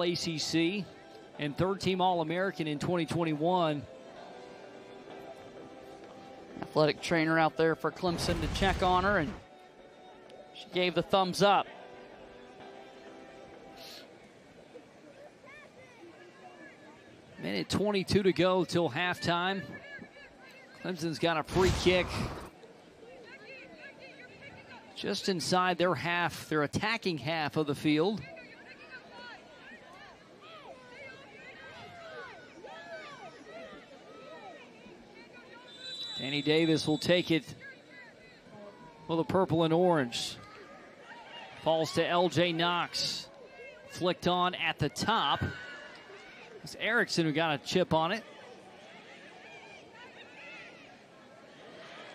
ACC, and 3rd team All-American in 2021. Athletic trainer out there for Clemson to check on her, and she gave the thumbs up. Minute 22 to go till halftime. Clemson's got a free kick. just inside their half, their attacking half of the field. Danny Davis will take it for the purple and orange. Falls to LJ Knox. Flicked on at the top. It's Erickson who got a chip on it.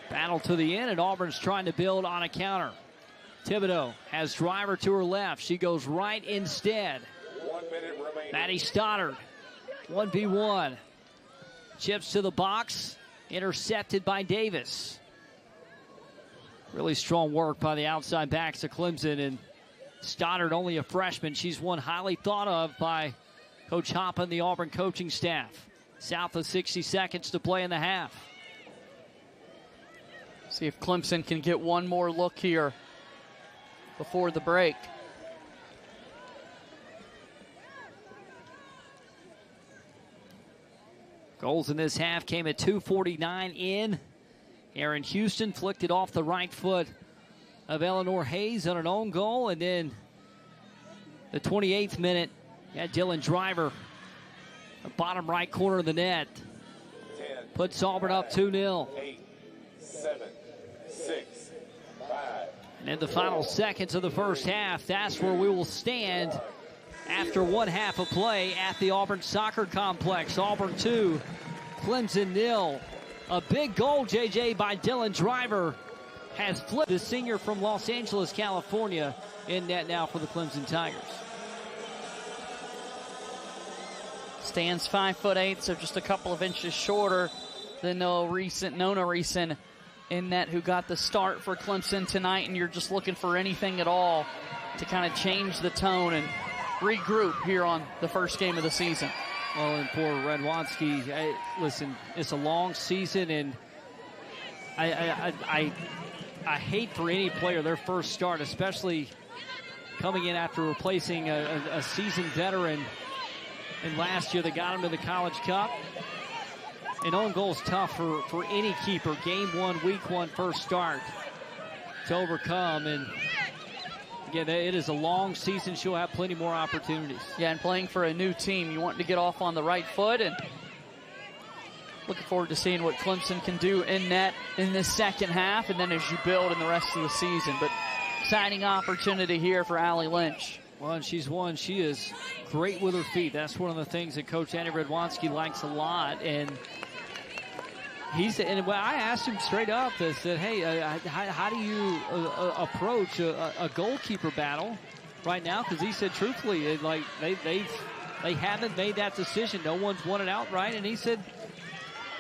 Battle to the end, and Auburn's trying to build on a counter. Thibodeau has Driver to her left. She goes right instead. 1 minute remaining. Maddie Stoddard, 1v1. Chips to the box, intercepted by Davis. Really strong work by the outside backs of Clemson, and Stoddard, only a freshman. She's one highly thought of by Coach Hoppa and the Auburn coaching staff. South of 60 seconds to play in the half. See if Clemson can get one more look here before the break. Goals in this half came at 2:49 in. Aaron Houston flicked it off the right foot of Eleanor Hayes on an own goal. And then the 28th minute, Dylan Driver, the bottom right corner of the net. 10, Puts Auburn up 2-0. 8, 7, 6, 5. And in the final seconds of the first half, that's where we will stand after one half of play at the Auburn Soccer Complex. Auburn 2, Clemson 0. A big goal, JJ, by Dylan Driver has flipped the senior from Los Angeles, California, in net now for the Clemson Tigers. Stands 5'8", so just a couple of inches shorter than Nona Reason in net, who got the start for Clemson tonight. And you're just looking for anything at all to kind of change the tone and regroup here on the first game of the season. Well, and poor Radwanski, listen, it's a long season, and I hate for any player their first start, especially coming in after replacing a seasoned veteran in last year that got him to the College Cup. And own goal's tough for any keeper. Game one, week one, first start to overcome. And again, it is a long season. She'll have plenty more opportunities. Yeah, and playing for a new team, you want to get off on the right foot, and looking forward to seeing what Clemson can do in net in this second half, and then as you build in the rest of the season. But exciting opportunity here for Allie Lynch. Well, and she is great with her feet. That's one of the things that Coach Andy Radwanski likes a lot. And I asked him straight up, I said, hey, how do you approach a goalkeeper battle right now? Because he said, truthfully, they haven't made that decision. No one's won it outright. And he said,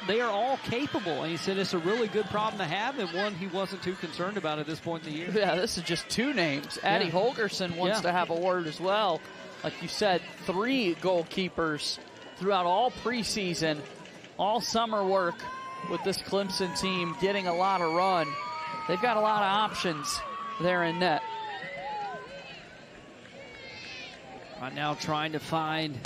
they are all capable. And he said it's a really good problem to have, and one he wasn't too concerned about at this point in the year. Yeah, this is just two names. Addie Holgerson wants to have a word as well. Like you said, 3 goalkeepers throughout all preseason, all summer work with this Clemson team, getting a lot of run. They've got a lot of options there in net. Right now trying to find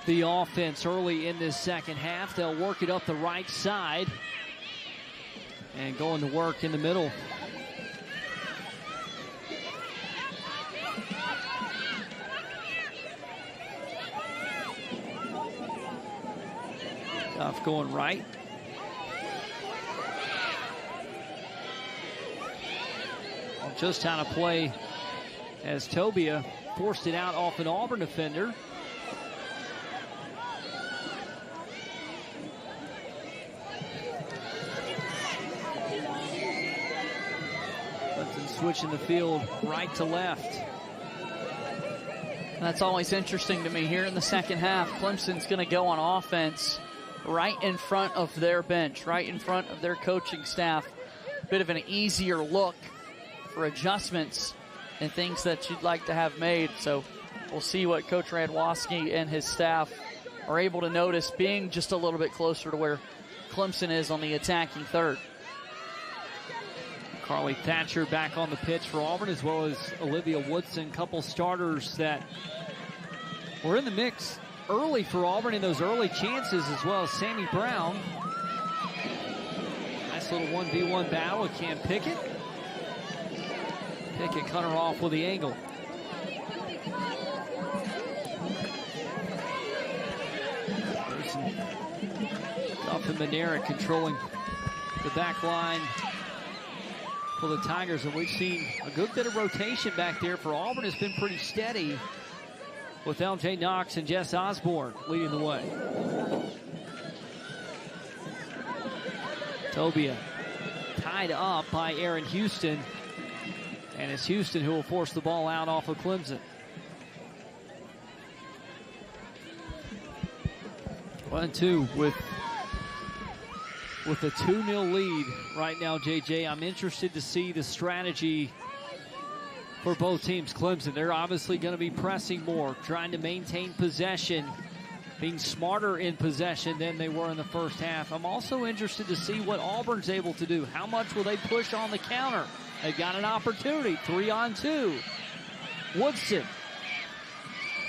the offense early in this second half. They'll work it up the right side and going to work in the middle. Duff going right. Well, just out of play as Tobia forced it out off an Auburn defender. Switching the field right to left. That's always interesting to me. Here in the second half, Clemson's going to go on offense right in front of their bench, right in front of their coaching staff. Bit of an easier look for adjustments and things that you'd like to have made. So we'll see what Coach Radwanski and his staff are able to notice, being just a little bit closer to where Clemson is on the attacking third. Carly Thatcher back on the pitch for Auburn, as well as Olivia Woodson, couple starters that were in the mix early for Auburn in those early chances, as well as Sammy Brown. Nice little 1v1 battle with Cam Pickett. Pickett cut her off with the angle. Up in Manera controlling the back line for the Tigers, and we've seen a good bit of rotation back there for Auburn. Has been pretty steady with LJ Knox and Jess Osborne leading the way. Tobia tied up by Aaron Houston, and it's Houston who will force the ball out off of Clemson. 1-2 with a 2-0 lead right now, JJ. I'm interested to see the strategy for both teams. Clemson, they're obviously going to be pressing more, trying to maintain possession, being smarter in possession than they were in the first half. I'm also interested to see what Auburn's able to do. How much will they push on the counter? They've got an opportunity, 3-on-2. Woodson.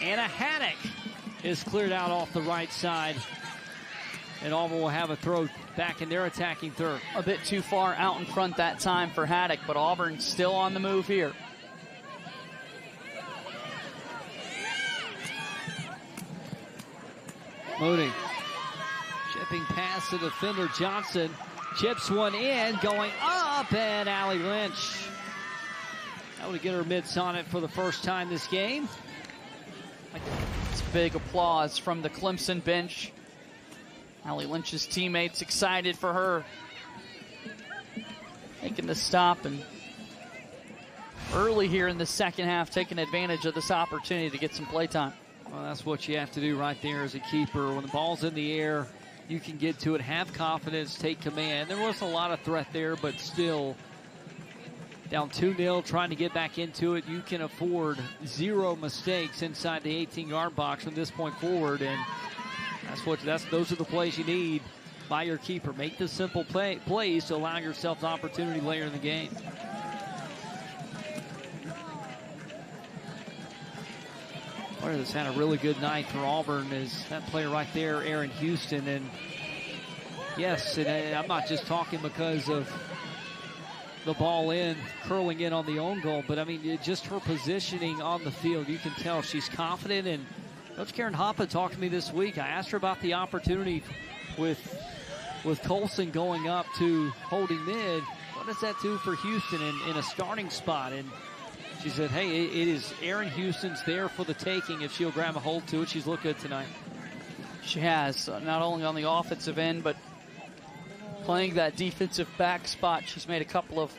Anna Haddock is cleared out off the right side. And Auburn will have a throw back in their attacking third. A bit too far out in front that time for Haddock, but Auburn still on the move here. Moody. Chipping past the defender Johnson. Chips one in, going up, and Allie Lynch able to get her mitts on it for the first time this game. It's big applause from the Clemson bench. Allie Lynch's teammates excited for her making the stop, and early here in the second half taking advantage of this opportunity to get some play time. Well, that's what you have to do right there as a keeper. When the ball's in the air, you can get to it, have confidence, take command. There wasn't a lot of threat there, but still down 2-0, trying to get back into it. You can afford 0 mistakes inside the 18-yard box from this point forward, and those are the plays you need by your keeper. Make the simple plays to allow yourself the opportunity later in the game. Player that's had a really good night for Auburn is that player right there, Aaron Houston. And yes, and I'm not just talking because of the ball curling in on the own goal, but I mean, just her positioning on the field, you can tell she's confident. And Coach Karen Hoppe talked to me this week. I asked her about the opportunity with Colson going up to holding mid. What does that do for Houston in a starting spot? And she said, hey, it is Aaron Houston's there for the taking if she'll grab a hold to it. She's looked good tonight. She has, not only on the offensive end, but playing that defensive back spot. She's made a couple of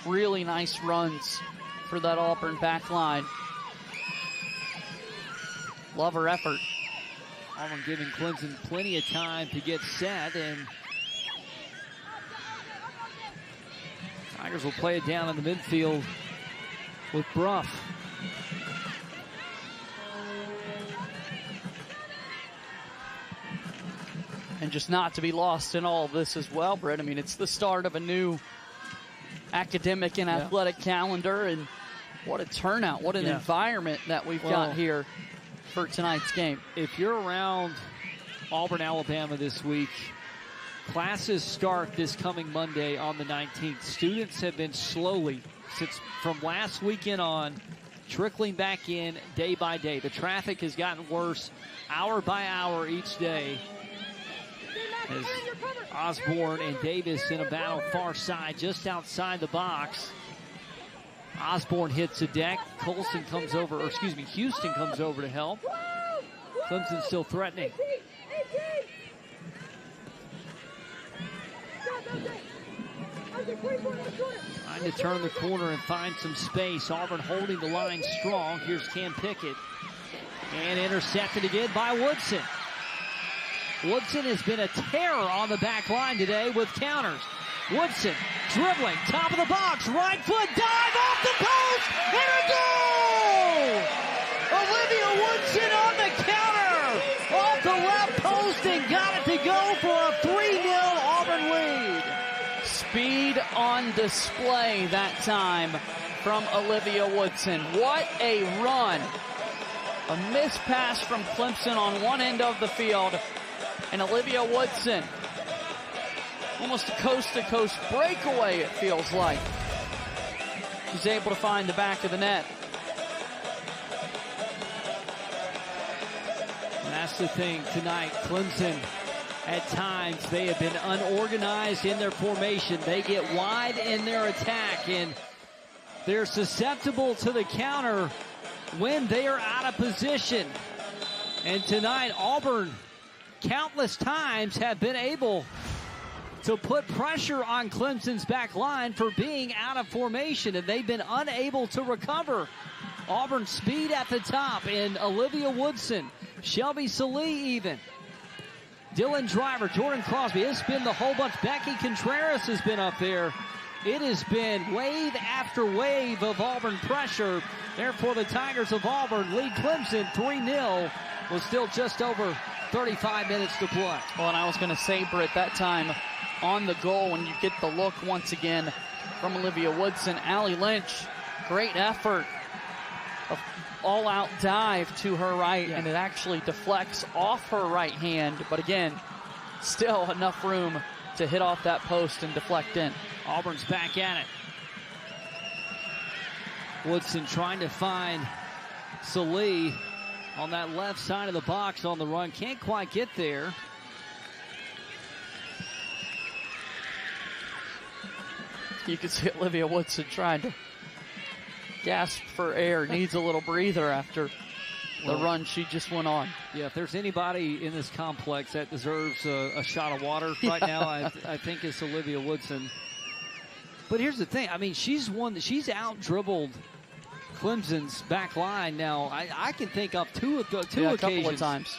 really nice runs for that Auburn back line. Love her effort. Auburn giving Clemson plenty of time to get set, and Tigers will play it down in the midfield with Bruff. And just not to be lost in all of this as well, Britt. I mean, it's the start of a new academic and athletic calendar, and what a turnout, what an environment that we've got here for tonight's game. If you're around Auburn, Alabama this week, classes start this coming Monday on the 19th. Students have been slowly, from last weekend on, trickling back in day by day. The traffic has gotten worse hour by hour each day as Osborne and Davis in a battle far side, just outside the box. Osborne hits a deck. Houston comes over to help. Clemson still threatening. Trying to turn the corner and find some space. Auburn holding the line strong. Here's Cam Pickett. And intercepted again by Woodson. Woodson has been a terror on the back line today with counters. Woodson dribbling, top of the box, right foot, dive off the post, and a goal! Olivia Woodson on the counter, off the left post, and got it to go for a 3-0 Auburn lead. Speed on display that time from Olivia Woodson. What a run. A missed pass from Clemson on one end of the field, and Olivia Woodson, almost a coast-to-coast breakaway, it feels like. She's able to find the back of the net. And that's the thing tonight. Clemson, at times, they have been unorganized in their formation. They get wide in their attack, and they're susceptible to the counter when they are out of position. And tonight, Auburn, countless times, have been able to put pressure on Clemson's back line for being out of formation, and they've been unable to recover. Auburn speed at the top, and Olivia Woodson, Shelby Salee even. Dylan Driver, Jordan Crosby. It's been the whole bunch. Becky Contreras has been up there. It has been wave after wave of Auburn pressure. Therefore, the Tigers of Auburn lead Clemson 3-0 with still just over 35 minutes to play. Well, and I was going to say, Britt, that time on the goal, when you get the look once again from Olivia Woodson. Allie Lynch, great effort. All-out dive to her right, and it actually deflects off her right hand. But again, still enough room to hit off that post and deflect in. Auburn's back at it. Woodson trying to find Salee on that left side of the box on the run. Can't quite get there. You can see Olivia Woodson trying to gasp for air. Needs a little breather after the run she just went on. Yeah, if there's anybody in this complex that deserves a shot of water right now, I think it's Olivia Woodson. But here's the thing. I mean, she's out-dribbled Clemson's back line. Now, I can think of two occasions. A couple of times.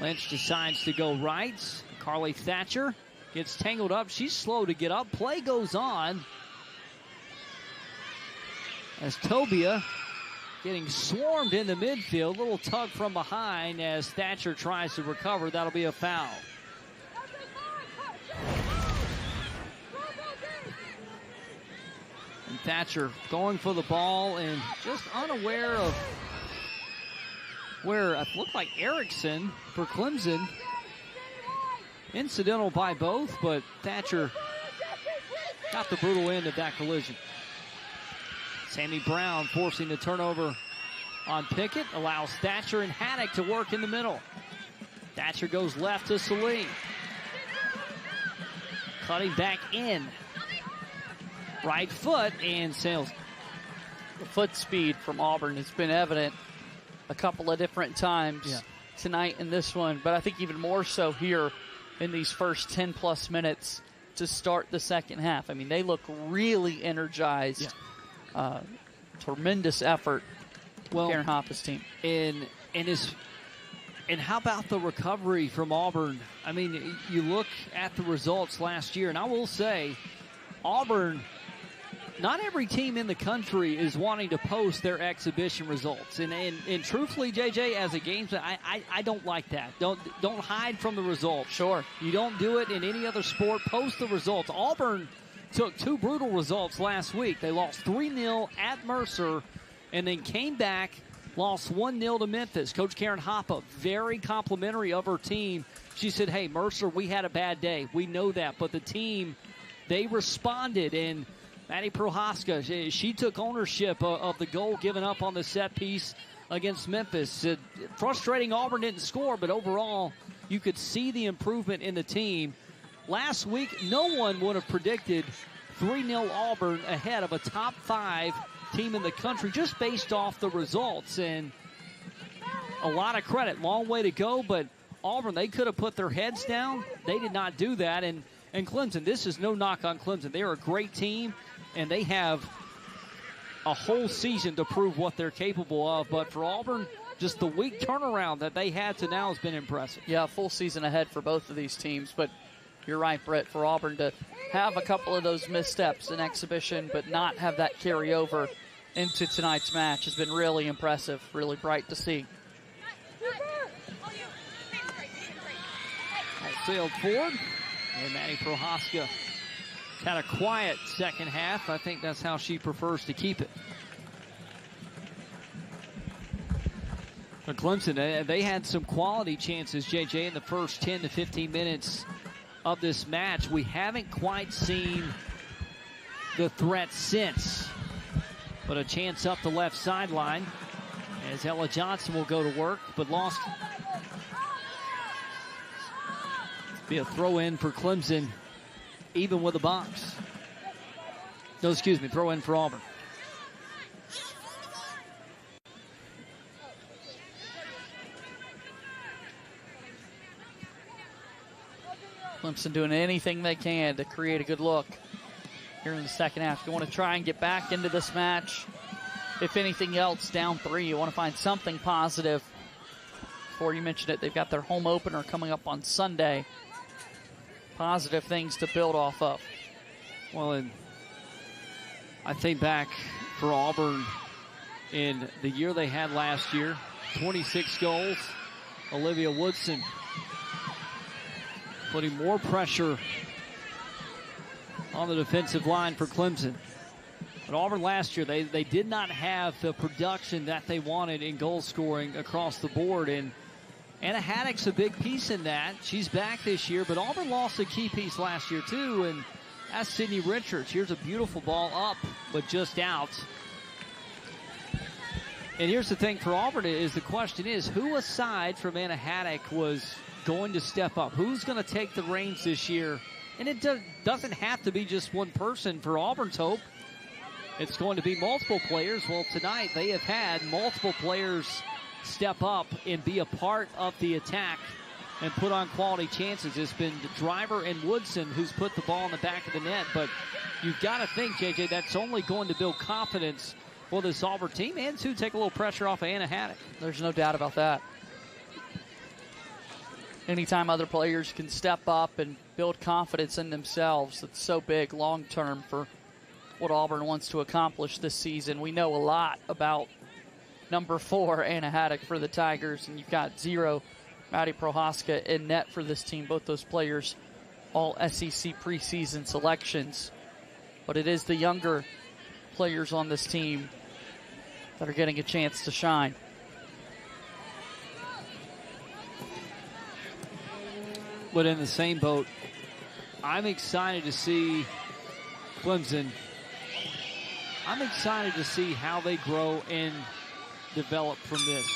Lynch decides to go right. Carly Thatcher gets tangled up. She's slow to get up. Play goes on as Tobia getting swarmed in the midfield. Little tug from behind as Thatcher tries to recover. That'll be a foul. And Thatcher going for the ball and just unaware of where it looked like Erickson for Clemson. Incidental by both, but Thatcher got the brutal end of that collision. Sammy Brown forcing the turnover on Pickett, allows Thatcher and Haddock to work in the middle. Thatcher goes left to Salee. Cutting back in. Right foot and sails. The foot speed from Auburn has been evident a couple of different times tonight in this one, but I think even more so here in these first 10-plus minutes to start the second half. I mean, they look really energized. Tremendous effort, Karen Hoppe's team. And how about the recovery from Auburn? I mean, you look at the results last year, and I will say, Auburn, not every team in the country is wanting to post their exhibition results. And truthfully, JJ, as a gamesman, I don't like that. Don't hide from the results. Sure. You don't do it in any other sport. Post the results. Auburn took two brutal results last week. They lost 3-0 at Mercer and then came back, lost 1-0 to Memphis. Coach Karen Hoppe, very complimentary of her team. She said, hey, Mercer, we had a bad day. We know that. But the team, they responded. And Maddie Prohaska, she took ownership of the goal given up on the set piece against Memphis. Frustrating Auburn didn't score, but overall, you could see the improvement in the team. Last week, no one would have predicted 3-0 Auburn ahead of a top 5 team in the country just based off the results. And a lot of credit. Long way to go, but Auburn, they could have put their heads down. They did not do that. And Clemson, this is no knock on Clemson. They're a great team, and they have a whole season to prove what they're capable of. But for Auburn, just the week turnaround that they had to now has been impressive. Yeah, full season ahead for both of these teams. But you're right, Brett, for Auburn to have a couple of those missteps in exhibition but not have that carry over into tonight's match has been really impressive, really bright to see. Sailed forward, and Maddie Prohaska had a quiet second half. I think that's how she prefers to keep it. But Clemson, they had some quality chances, JJ, in the first 10 to 15 minutes of this match. We haven't quite seen the threat since. But a chance up the left sideline as Ella Johnson will go to work, but lost. Be a throw in for Clemson, even with a box. No, excuse me, throw in for Auburn. Clemson doing anything they can to create a good look here in the second half. You want to try and get back into this match. If anything else, down 3, you want to find something positive. Before you mentioned it, they've got their home opener coming up on Sunday. Positive things to build off of. Well, and I think back for Auburn in the year they had last year, 26 goals. Olivia Woodson putting more pressure on the defensive line for Clemson. But Auburn last year, they did not have the production that they wanted in goal scoring across the board. And Anna Haddock's a big piece in that. She's back this year, but Auburn lost a key piece last year too, and that's Sydney Richards. Here's a beautiful ball up, but just out. And here's the thing for Auburn is the question is, who aside from Anna Haddock was going to step up? Who's going to take the reins this year? And it doesn't have to be just one person for Auburn's hope. It's going to be multiple players. Well, tonight they have had multiple players step up and be a part of the attack and put on quality chances. It's been the Driver and Woodson who's put the ball in the back of the net. But you've got to think, JJ, that's only going to build confidence for this Auburn team and to take a little pressure off of Anna Haddock. There's no doubt about that. Anytime other players can step up and build confidence in themselves, it's so big long term for what Auburn wants to accomplish this season. We know a lot about number 4, Anna Haddock for the Tigers, and you've got 0, Maddie Prohaska in net for this team. Both those players, all SEC preseason selections. But it is the younger players on this team that are getting a chance to shine. But in the same boat, I'm excited to see Clemson. I'm excited to see how they grow and develop from this.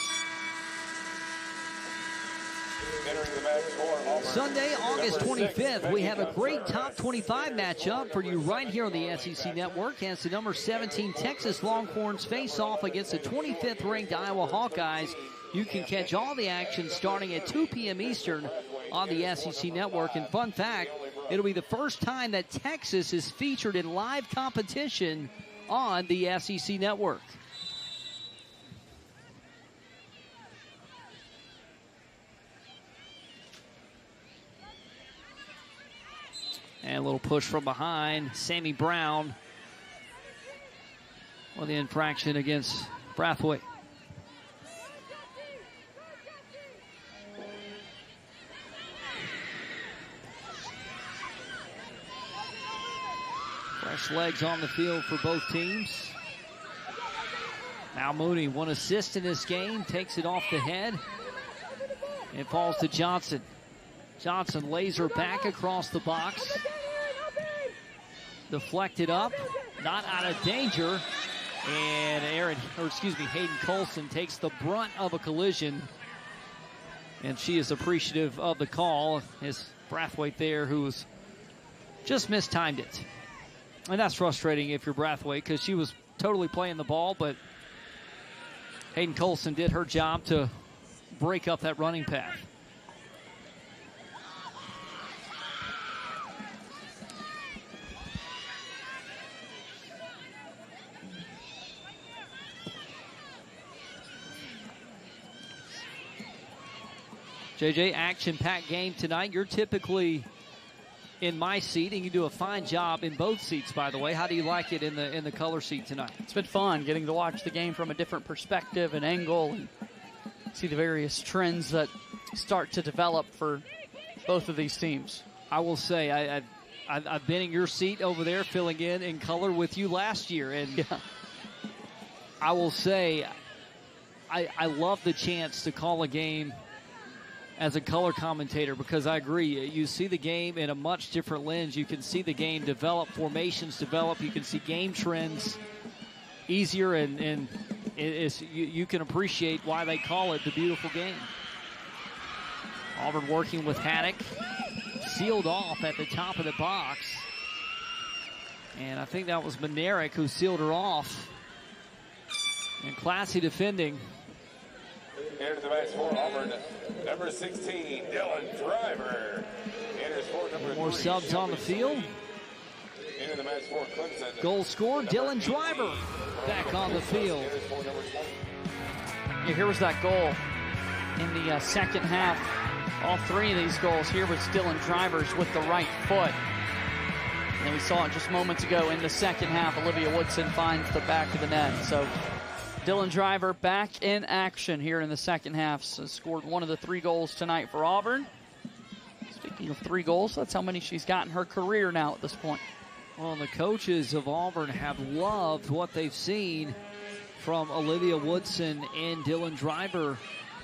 Sunday, August 25th, we have a great top 25 matchup for you right here on the SEC Network as the number 17 Texas Longhorns face off against the 25th ranked Iowa Hawkeyes. You can catch all the action starting at 2 p.m. Eastern on the SEC Network. And fun fact, it'll be the first time that Texas is featured in live competition on the SEC Network. And a little push from behind. Sammy Brown with the infraction against Brathwaite. Fresh legs on the field for both teams. Now Mooney, 1 assist in this game, takes it off the head. It falls to Johnson. Johnson lays her back across the box. Deflected up, not out of danger. And Hayden Colson takes the brunt of a collision. And she is appreciative of the call. As Brathwaite there, who's just mistimed it. And that's frustrating if you're Brathwaite, because she was totally playing the ball, but Hayden Colson did her job to break up that running path. JJ, action-packed game tonight. You're typically in my seat, and you do a fine job in both seats, by the way. How do you like it in the color seat tonight? It's been fun getting to watch the game from a different perspective and angle and see the various trends that start to develop for both of these teams. I will say, I've been in your seat over there filling in color with you last year, and yeah. I will say I love the chance to call a game as a color commentator, because I agree. You see the game in a much different lens. You can see the game develop, formations develop. You can see game trends easier, and you can appreciate why they call it the beautiful game. Auburn working with Haddock. Sealed off at the top of the box. And I think that was Manerick who sealed her off. And classy defending. Enters the match for Auburn, number 16, Dylan Driver. Enters for number 3. More subs on the field. Into the match for Clemson. Goal scored, Dylan Driver back on the field. Yeah, here was that goal in the second half. All 3 of these goals. Here was Dylan Drivers with the right foot. And we saw it just moments ago in the second half. Olivia Woodson finds the back of the net. So Dylan Driver back in action here in the second half. So scored one of the 3 goals tonight for Auburn. Speaking of 3 goals, that's how many she's got in her career now at this point. Well, the coaches of Auburn have loved what they've seen from Olivia Woodson and Dylan Driver.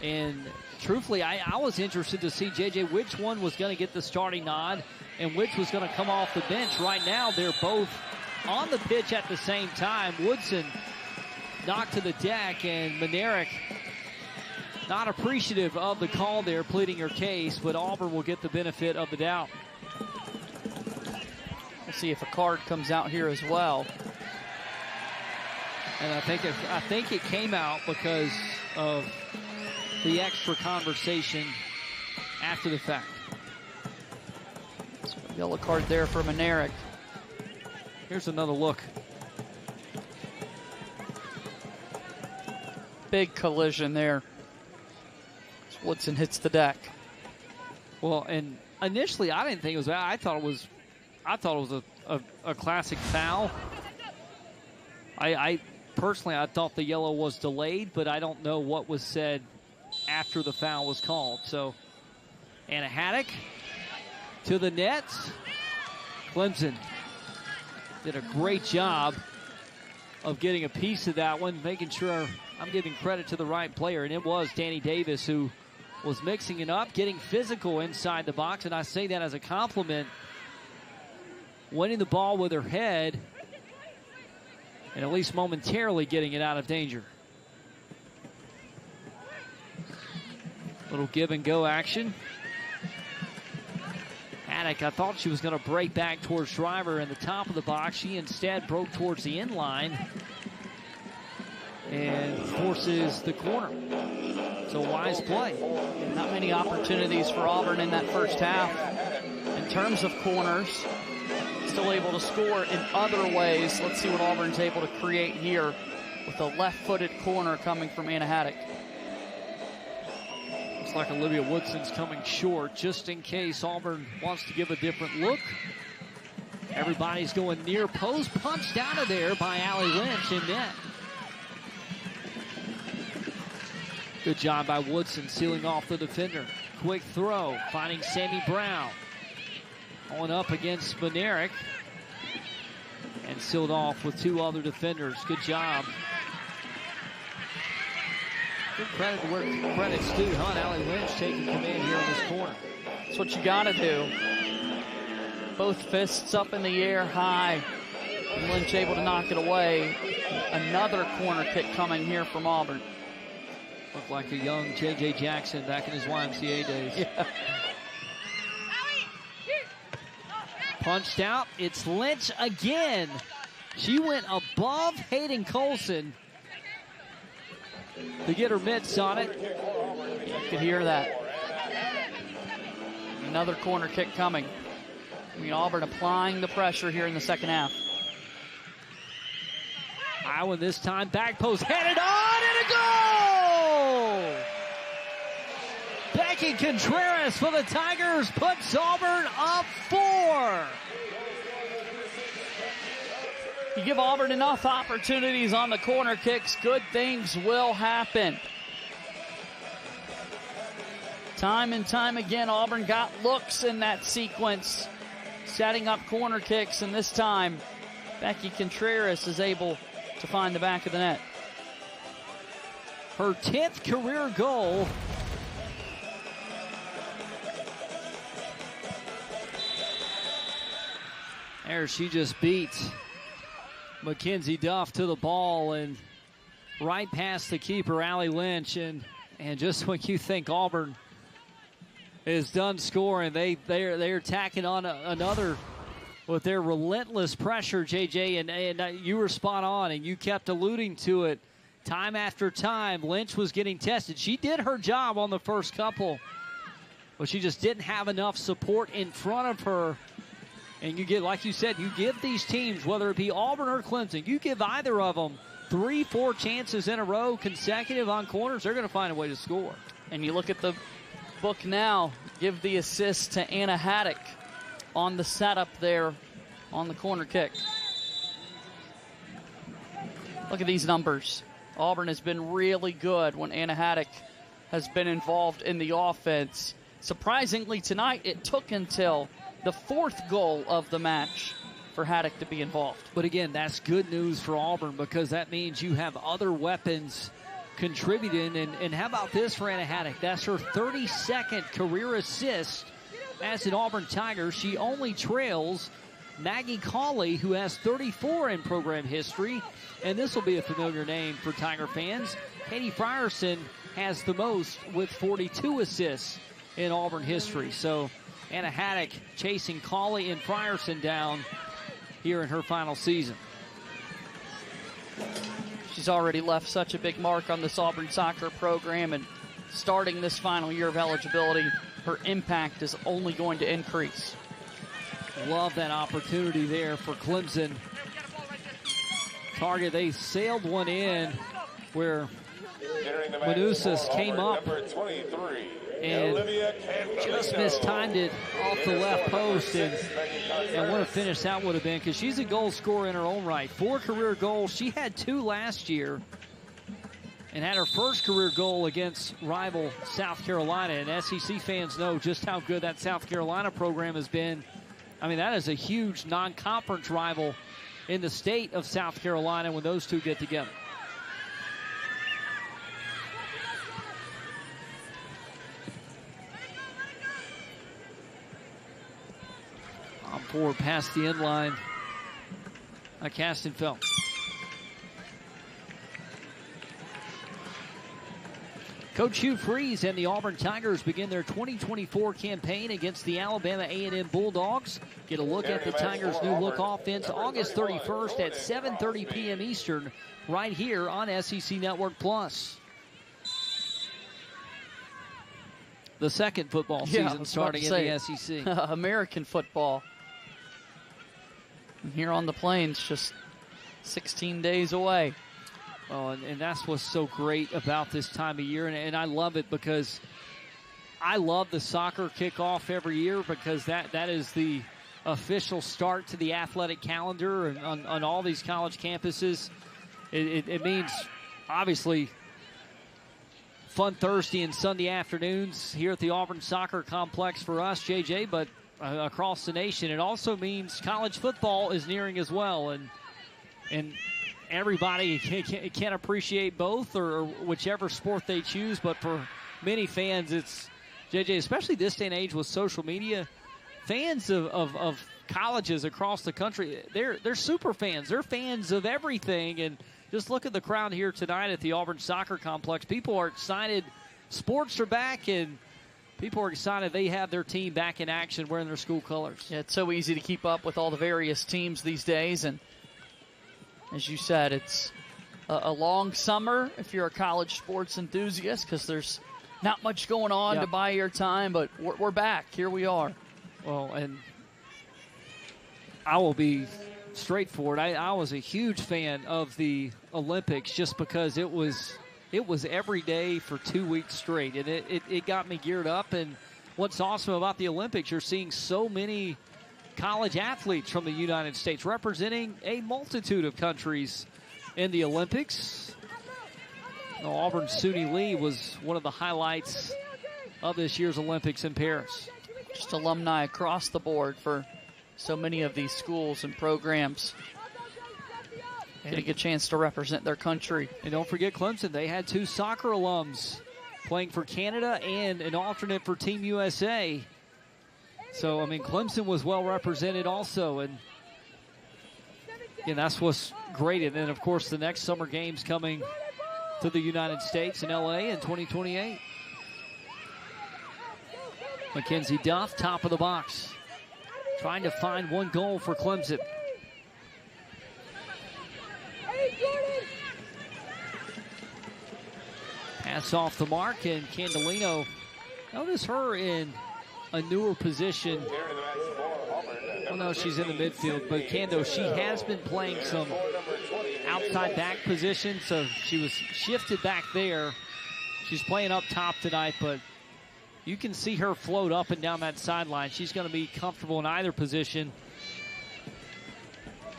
And truthfully, I was interested to see, JJ, which one was going to get the starting nod and which was going to come off the bench. Right now, they're both on the pitch at the same time. Woodson knocked to the deck, and Manerick not appreciative of the call there, pleading her case, but Auburn will get the benefit of the doubt. We'll see if a card comes out here as well. And I think it came out because of the extra conversation after the fact. So yellow card there for Manerick. Here's another look. Big collision there. Woodson hits the deck. Well, and initially I didn't think it was bad. I thought it was a classic foul. I personally thought the yellow was delayed, but I don't know what was said after the foul was called. So, Anna Haddock to the net. Clemson did a great job of getting a piece of that one, making sure I'm giving credit to the right player, and it was Danny Davis who was mixing it up, getting physical inside the box, and I say that as a compliment. Winning the ball with her head and at least momentarily getting it out of danger. Little give and go action. Haddock, I thought she was going to break back towards Driver in the top of the box. She instead broke towards the end line and forces the corner. So wise play. Not many opportunities for Auburn in that first half. In terms of corners, still able to score in other ways. Let's see what Auburn's able to create here with a left-footed corner coming from Anna Haddock. Looks like Olivia Woodson's coming short, just in case Auburn wants to give a different look. Everybody's going near post, punched out of there by Allie Lynch in net. Good job by Woodson sealing off the defender. Quick throw, finding Sammy Brown. On up against Manerick. And sealed off with 2 other defenders. Good job. Good credit to where credit's due, huh? Allie Lynch taking command here in this corner. That's what you got to do. Both fists up in the air high. And Lynch able to knock it away. Another corner kick coming here from Auburn. Looked like a young J.J. Jackson back in his YMCA days. Yeah. Punched out. It's Lynch again. She went above Hayden Colson to get her mitts on it. You could hear that. Another corner kick coming. I mean, Auburn applying the pressure here in the second half. Iowa this time, back post, headed on, and a goal! Becky Contreras for the Tigers puts Auburn up 4. You give Auburn enough opportunities on the corner kicks, good things will happen. Time and time again, Auburn got looks in that sequence, setting up corner kicks, and this time, Becky Contreras is able to find the back of the net. Her 10th career goal. There she just beats Mackenzie Duff to the ball and right past the keeper, Allie Lynch. And just when you think Auburn is done scoring, they're tacking on another with their relentless pressure, JJ. And you were spot on, and you kept alluding to it time after time. Lynch was getting tested. She did her job on the first couple, but she just didn't have enough support in front of her. And you get, like you said, you give these teams, whether it be Auburn or Clemson, you give either of them 3-4 chances in a row consecutive on corners, they're going to find a way to score. And you look at the book now, give the assist to Anna Haddock on the setup there on the corner kick. Look at these numbers. Auburn has been really good when Anna Haddock has been involved in the offense. Surprisingly tonight, it took until the fourth goal of the match for Haddock to be involved. But again, that's good news for Auburn because that means you have other weapons contributing. And how about this for Anna Haddock? That's her 32nd career assist as an Auburn Tiger. She only trails Maggie Cawley, who has 34 in program history. And this will be a familiar name for Tiger fans. Katie Frierson has the most with 42 assists in Auburn history. So Anna Haddock chasing Cawley and Frierson down here in her final season. She's already left such a big mark on this Auburn soccer program, and starting this final year of eligibility, her impact is only going to increase. Love that opportunity there for Clemson. Target, they sailed one in where Manusas came up and just mistimed it off the left post, and what a finish that would have been, because she's a goal scorer in her own right. 4 career goals. She had 2 last year and had her first career goal against rival South Carolina, and SEC fans know just how good that South Carolina program has been. I mean, that is a huge non-conference rival in the state of South Carolina when those two get together. Forward past the end line. Castenfeld. Coach Hugh Freeze and the Auburn Tigers begin their 2024 campaign against the Alabama A&M Bulldogs. Get a look at the Tigers' new look offense August 31st at 7:30 p.m. Eastern right here on SEC Network Plus. The second football season starting in the SEC. American football. Here on the Plains, just 16 days away. Oh, and that's what's so great about this time of year. And I love it because I love the soccer kickoff every year, because that is the official start to the athletic calendar and on all these college campuses. It means, obviously, fun Thursday and Sunday afternoons here at the Auburn Soccer Complex for us, JJ, but across the nation. It also means college football is nearing as well, and everybody can appreciate both or whichever sport they choose. But for many fans, it's, JJ, especially this day and age with social media, fans of colleges across the country, they're super fans. They're fans of everything. And just look at the crowd here tonight at the Auburn Soccer Complex. People are excited. Sports are back, and people are excited they have their team back in action wearing their school colors. Yeah, it's so easy to keep up with all the various teams these days. And as you said, it's a long summer if you're a college sports enthusiast, because there's not much going on to buy your time. But we're back. Here we are. Well, and I will be straightforward. I was a huge fan of the Olympics just because it was every day for 2 weeks straight, and it got me geared up. And what's awesome about the Olympics, you're seeing so many college athletes from the United States representing a multitude of countries in the Olympics. Auburn's Suni Lee was one of the highlights of this year's Olympics in Paris. Just alumni across the board for so many of these schools and programs. Getting a chance to represent their country. And don't forget Clemson. They had 2 soccer alums playing for Canada and an alternate for Team USA. So, I mean, Clemson was well represented also. And Yeah, that's what's great. And then, of course, the next summer games coming to the United States in L.A. in 2028. Mackenzie Duff, top of the box, trying to find one goal for Clemson. Pass off the mark, and Candelino, notice her in a newer position. Well, no, she's in the midfield, but Kando, she has been playing some outside back position, so she was shifted back there. She's playing up top tonight, but you can see her float up and down that sideline. She's going to be comfortable in either position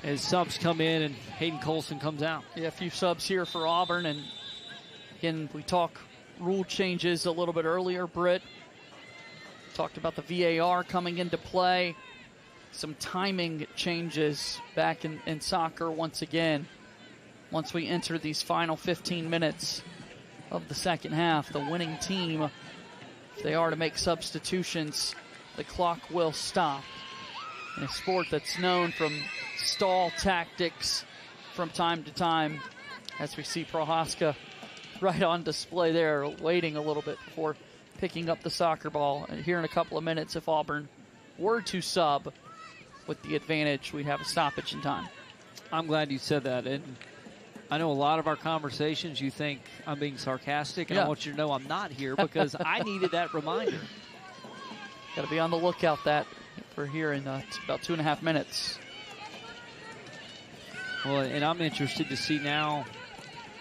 as subs come in and Hayden Colson comes out. Yeah, a few subs here for Auburn, and again, we talk rule changes a little bit earlier, Britt. Talked about the VAR coming into play. Some timing changes back in soccer once again. Once we enter these final 15 minutes of the second half, the winning team, if they are to make substitutions, the clock will stop. In a sport that's known from stall tactics from time to time, as we see Prohaska right on display there, waiting a little bit before picking up the soccer ball. And here in a couple of minutes, if Auburn were to sub with the advantage, we'd have a stoppage in time. I'm glad you said that. And I know a lot of our conversations, you think I'm being sarcastic, and I want you to know I'm not here because I needed that reminder. Got to be on the lookout that for here in about 2.5 minutes. Well, and I'm interested to see now,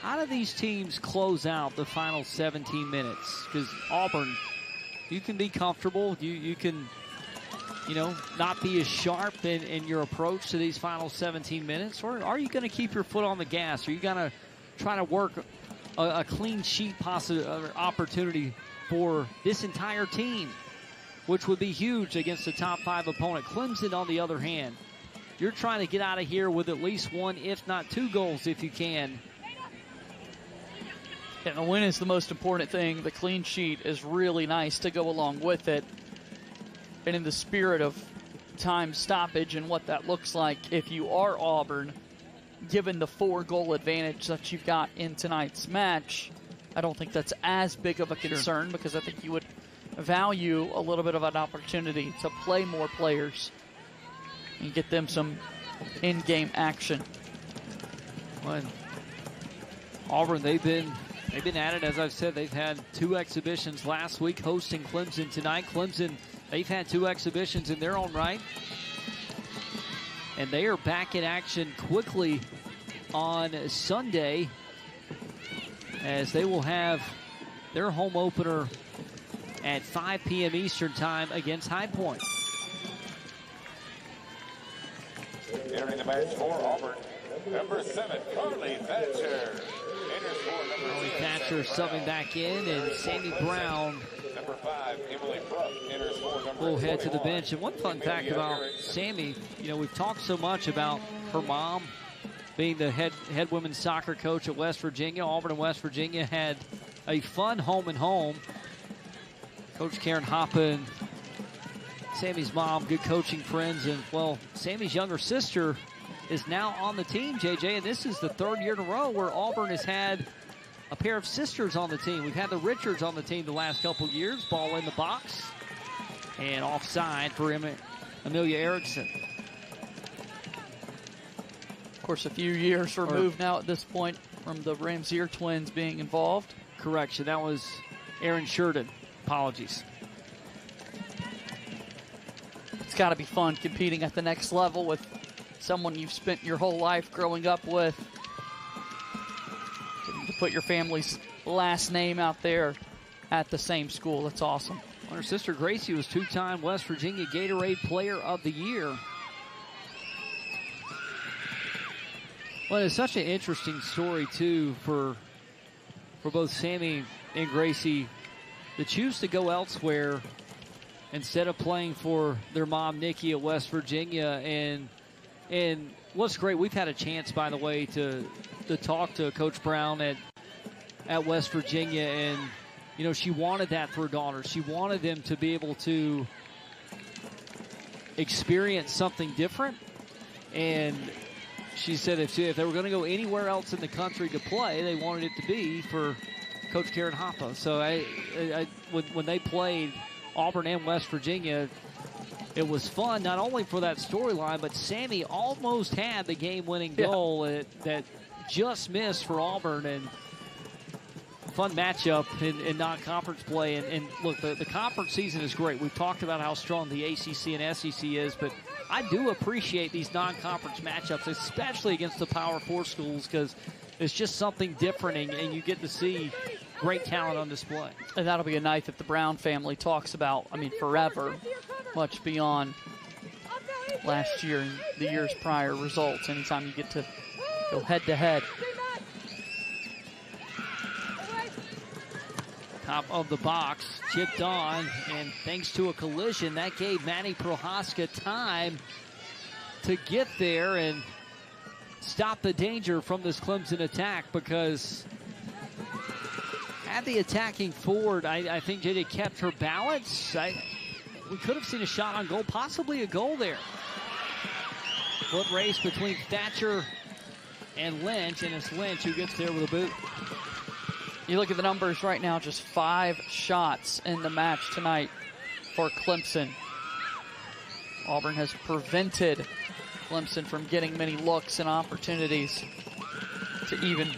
how do these teams close out the final 17 minutes? Because Auburn, you can be comfortable. You can, not be as sharp in your approach to these final 17 minutes. Or are you going to keep your foot on the gas? Are you going to try to work a clean sheet opportunity for this entire team, which would be huge against a top 5 opponent? Clemson, on the other hand, you're trying to get out of here with at least 1, if not 2 goals if you can. And the win is the most important thing. The clean sheet is really nice to go along with it. And in the spirit of time stoppage and what that looks like, if you are Auburn, given the 4-goal advantage that you've got in tonight's match, I don't think that's as big of a concern because I think you would value a little bit of an opportunity to play more players and get them some in-game action. Well, Auburn, they've been at it. As I've said, they've had 2 exhibitions last week hosting Clemson tonight. Clemson, they've had 2 exhibitions in their own right. And they are back in action quickly on Sunday as they will have their home opener at 5 p.m. Eastern time against High Point. Entering the match for Auburn, number 7, Carly Thatcher. Carly Thatcher subbing back in, and Sammy Brown Number 5, Emily Bruck enters for number will head to the 21. bench. And one fun fact about Sammy, we've talked so much about her mom being the head women's soccer coach at West Virginia. Auburn and West Virginia had a fun home and home. Coach Karen Hoppe and Sammy's mom, good coaching friends. And, well, Sammy's younger sister is now on the team, JJ, and this is the 3rd year in a row where Auburn has had a pair of sisters on the team. We've had the Richards on the team the last couple years. Ball in the box and offside for Amelia Erickson. Of course, a few years removed now at this point from the Ramsier twins being involved. Correction, that was Aaron Sheridan. Apologies. It's got to be fun competing at the next level with someone you've spent your whole life growing up with. To put your family's last name out there at the same school, that's awesome. Well, her sister Gracie was 2-time West Virginia Gatorade Player of the Year. Well, it's such an interesting story, too, for both Sammy and Gracie to choose to go elsewhere instead of playing for their mom, Nikki, at West Virginia. And what's great, we've had a chance, by the way, to talk to Coach Brown at West Virginia, and she wanted that for her daughter. She wanted them to be able to experience something different, and she said if they were going to go anywhere else in the country to play, they wanted it to be for Coach Karen Hoppe. So when they played Auburn and West Virginia, it was fun, not only for that storyline, but Sammy almost had the game-winning goal that just missed for Auburn. And fun matchup in non-conference play. And look, the conference season is great. We've talked about how strong the ACC and SEC is, but I do appreciate these non-conference matchups, especially against the Power 4 schools, because it's just something different, and you get to see great talent on display. And that'll be a night that the Brown family talks about, I mean, forever, much beyond last year and the years prior results, anytime you get to go head-to-head. Top of the box, chipped on, and thanks to a collision, that gave Maddie Prohaska time to get there and stop the danger from this Clemson attack, because at the attacking forward, I think JJ kept her balance. We could have seen a shot on goal, possibly a goal there. Foot race between Thatcher and Lynch, and it's Lynch who gets there with a boot. You look at the numbers right now, just 5 shots in the match tonight for Clemson. Auburn has prevented Clemson from getting many looks and opportunities to even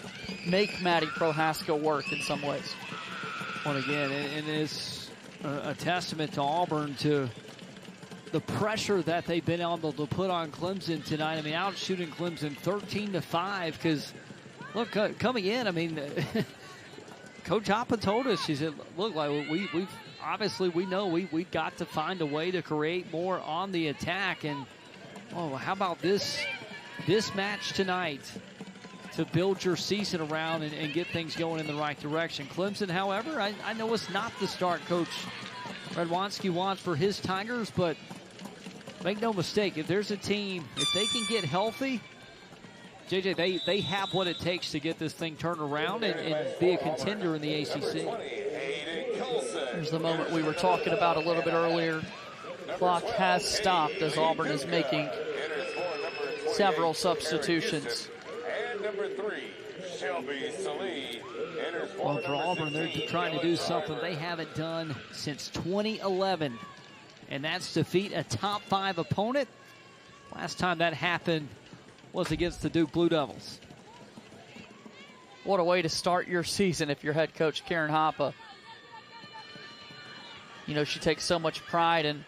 make Maddie Prohaska work in some ways. Well, again, it is a testament to Auburn, to the pressure that they've been able to put on Clemson tonight. I mean, out shooting Clemson 13-5, because, look, coming in, I mean, Coach Hoppe told us, she said, look, like we've obviously we know we've got to find a way to create more on the attack. And, oh, how about this match tonight to build your season around and get things going in the right direction. Clemson, however, I know it's not the start Coach Radwanski wants for his Tigers, but make no mistake, if there's a team, if they can get healthy, JJ, they have what it takes to get this thing turned around and be a contender in the ACC. There's the moment we were talking about a little bit earlier. Clock has stopped as Auburn is making several substitutions. And number 3, Shelby Salee. Well, for Auburn, they're trying to do something they haven't done since 2011, and that's defeat a top 5 opponent. Last time that happened was against the Duke Blue Devils. What a way to start your season if you're head coach Karen Hoppe. You know, she takes so much pride in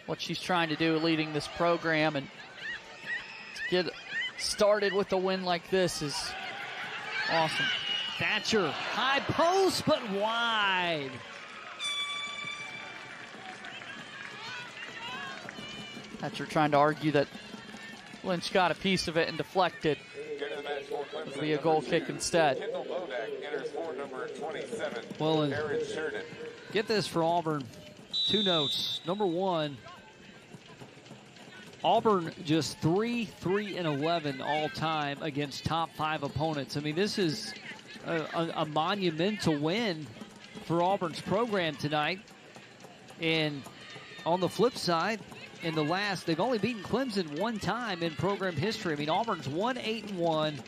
what she's trying to do leading this program, and to get started with a win like this is awesome. Thatcher, high post, but wide. Thatcher trying to argue that Lynch got a piece of it and deflected. It'll be a goal kick instead. Well, and get this for Auburn. 2 notes. Number 1, Auburn just 3-3-11 all time against top 5 opponents. I mean, this is a monumental win for Auburn's program tonight. And on the flip side, in the last, they've only beaten Clemson 1 time in program history. I mean, Auburn's 1-8-1.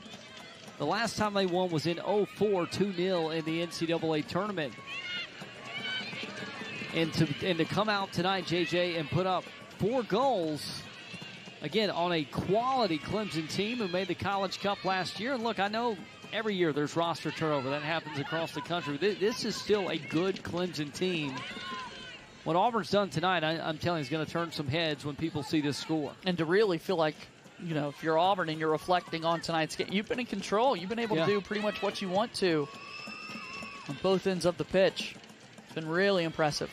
The last time they won was in 04, 2-0 in the NCAA tournament. And to come out tonight, JJ, and put up 4 goals, again, on a quality Clemson team who made the College Cup last year. And look, I know every year there's roster turnover. That happens across the country. This is still a good Clemson team. What Auburn's done tonight, I'm telling you, is going to turn some heads when people see this score. And to really feel like, you know, if you're Auburn and you're reflecting on tonight's game, you've been in control. You've been able to do pretty much what you want to on both ends of the pitch. It's been really impressive.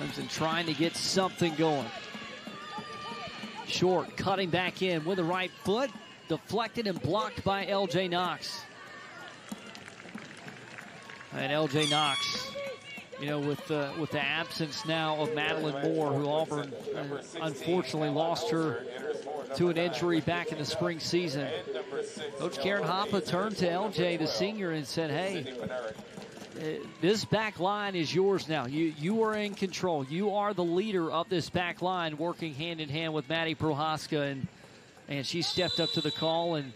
Clemson trying to get something going. Short, cutting back in with the right foot. Deflected and blocked by L.J. Knox. And L.J. Knox, you know, with the absence now of Madeline Moore, who Auburn unfortunately lost her to an injury back in the spring season. Coach Karen Hoppe turned to L.J., the senior, and said, hey, this back line is yours now. You are in control. You are the leader of this back line, working hand in hand with Maddie Prohaska, and she stepped up to the call. And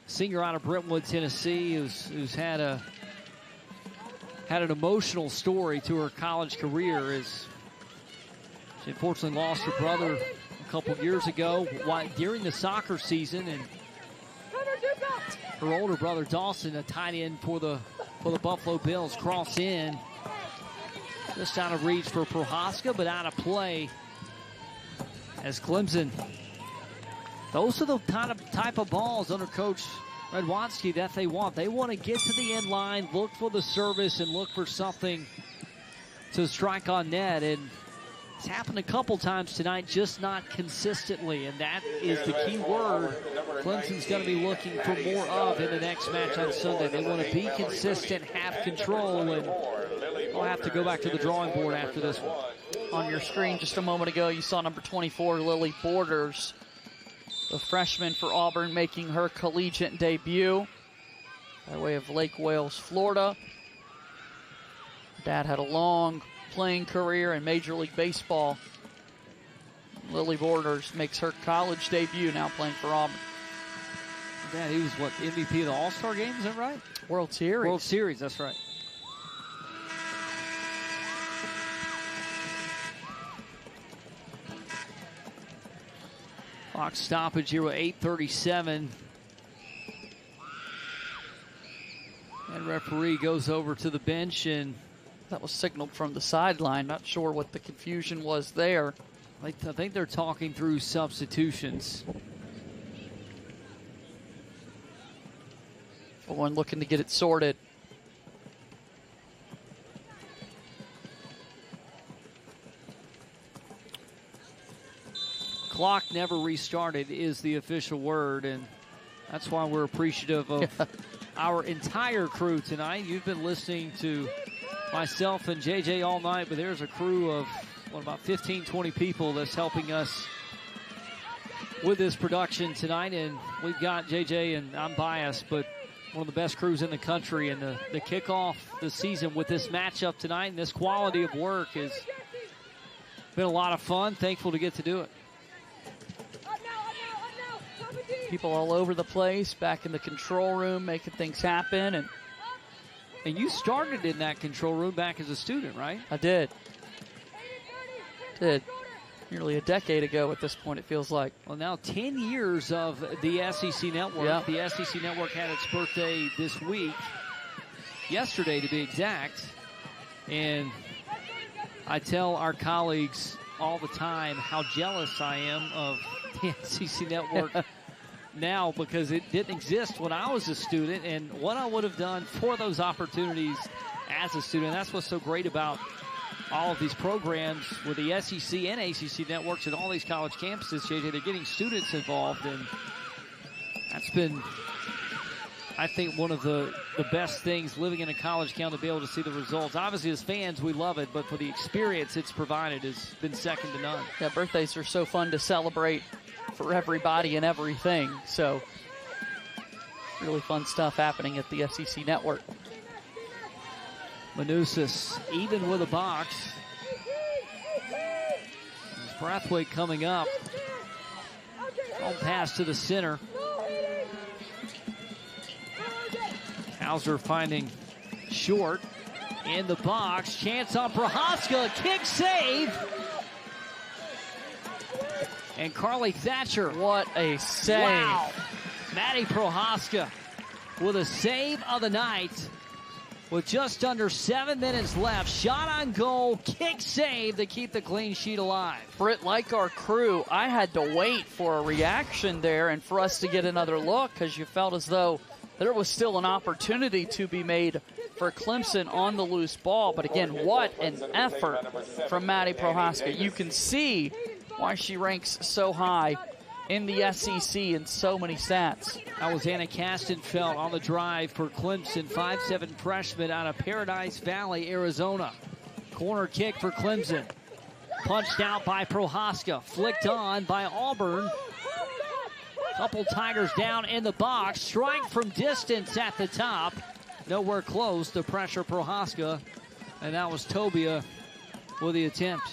senior out of Brentwood, Tennessee, who's had an emotional story to her college career, is she unfortunately lost her brother a couple years ago during the soccer season, and her older brother Dawson, a tight end for the Buffalo Bills, cross in just out of reach for Prohaska, but out of play as Clemson. Those are the type of balls under Coach Radwanski that they want. They want to get to the end line, look for the service, and look for something to strike on net. And it's happened a couple times tonight, just not consistently. And that is the key word Clemson's going to be looking for more of in the next match on Sunday. They want to be consistent, have control, and they'll have to go back to the drawing board after this one. On your screen just a moment ago, you saw number 24, Lily Borders, the freshman for Auburn, making her collegiate debut by way of Lake Wales, Florida. Dad had a long playing career in Major League Baseball. Lily Borders makes her college debut, now playing for Auburn. Dad, he was what, MVP of the All-Star game, is that right? World Series. World Series, that's right. Clock stoppage here with 8:37. And referee goes over to the bench, and that was signaled from the sideline. Not sure what the confusion was there. I think they're talking through substitutions. For one looking to get it sorted. Clock never restarted is the official word, and that's why we're appreciative of our entire crew tonight. You've been listening to myself and JJ all night, but there's a crew of about 15, 20 people that's helping us with this production tonight. And we've got JJ, and I'm biased, but one of the best crews in the country. And the kickoff the season with this matchup tonight and this quality of work has been a lot of fun. Thankful to get to do it. People all over the place, back in the control room, making things happen. And you started in that control room back as a student, right? I did. Nearly a decade ago at this point, it feels like. Well, now 10 years of the SEC Network. Yeah. The SEC Network had its birthday this week, yesterday to be exact. And I tell our colleagues all the time how jealous I am of the SEC Network now, because it didn't exist when I was a student, and what I would have done for those opportunities as a student. That's what's so great about all of these programs with the SEC and ACC networks at all these college campuses. JJ, they're getting students involved, and that's been, I think, one of the best things living in a college town, to be able to see the results. Obviously, as fans, we love it, but for the experience it's provided has been second to none. Yeah, birthdays are so fun to celebrate for everybody and everything. So, really fun stuff happening at the SEC Network. Manousis even with a box. Brathwaite coming up. Long pass to the center. Hauser finding short in the box. Chance on Prohaska. Kick save. And Carly Thatcher. What a save. Wow. Maddie Prohaska with a save of the night. With just under 7 minutes left, shot on goal, kick save to keep the clean sheet alive. Britt, like our crew, I had to wait for a reaction there and for us to get another look, because you felt as though there was still an opportunity to be made for Clemson on the loose ball. But again, what an effort from Maddie Prohaska. You can see why she ranks so high in the SEC in so many stats. That was Anna Castenfeld on the drive for Clemson, 5'7" freshman out of Paradise Valley, Arizona. Corner kick for Clemson. Punched out by Prohaska, flicked on by Auburn. Couple Tigers down in the box. Strike from distance at the top. nowhere close to pressure Prohaska, and that was Tobia with the attempt.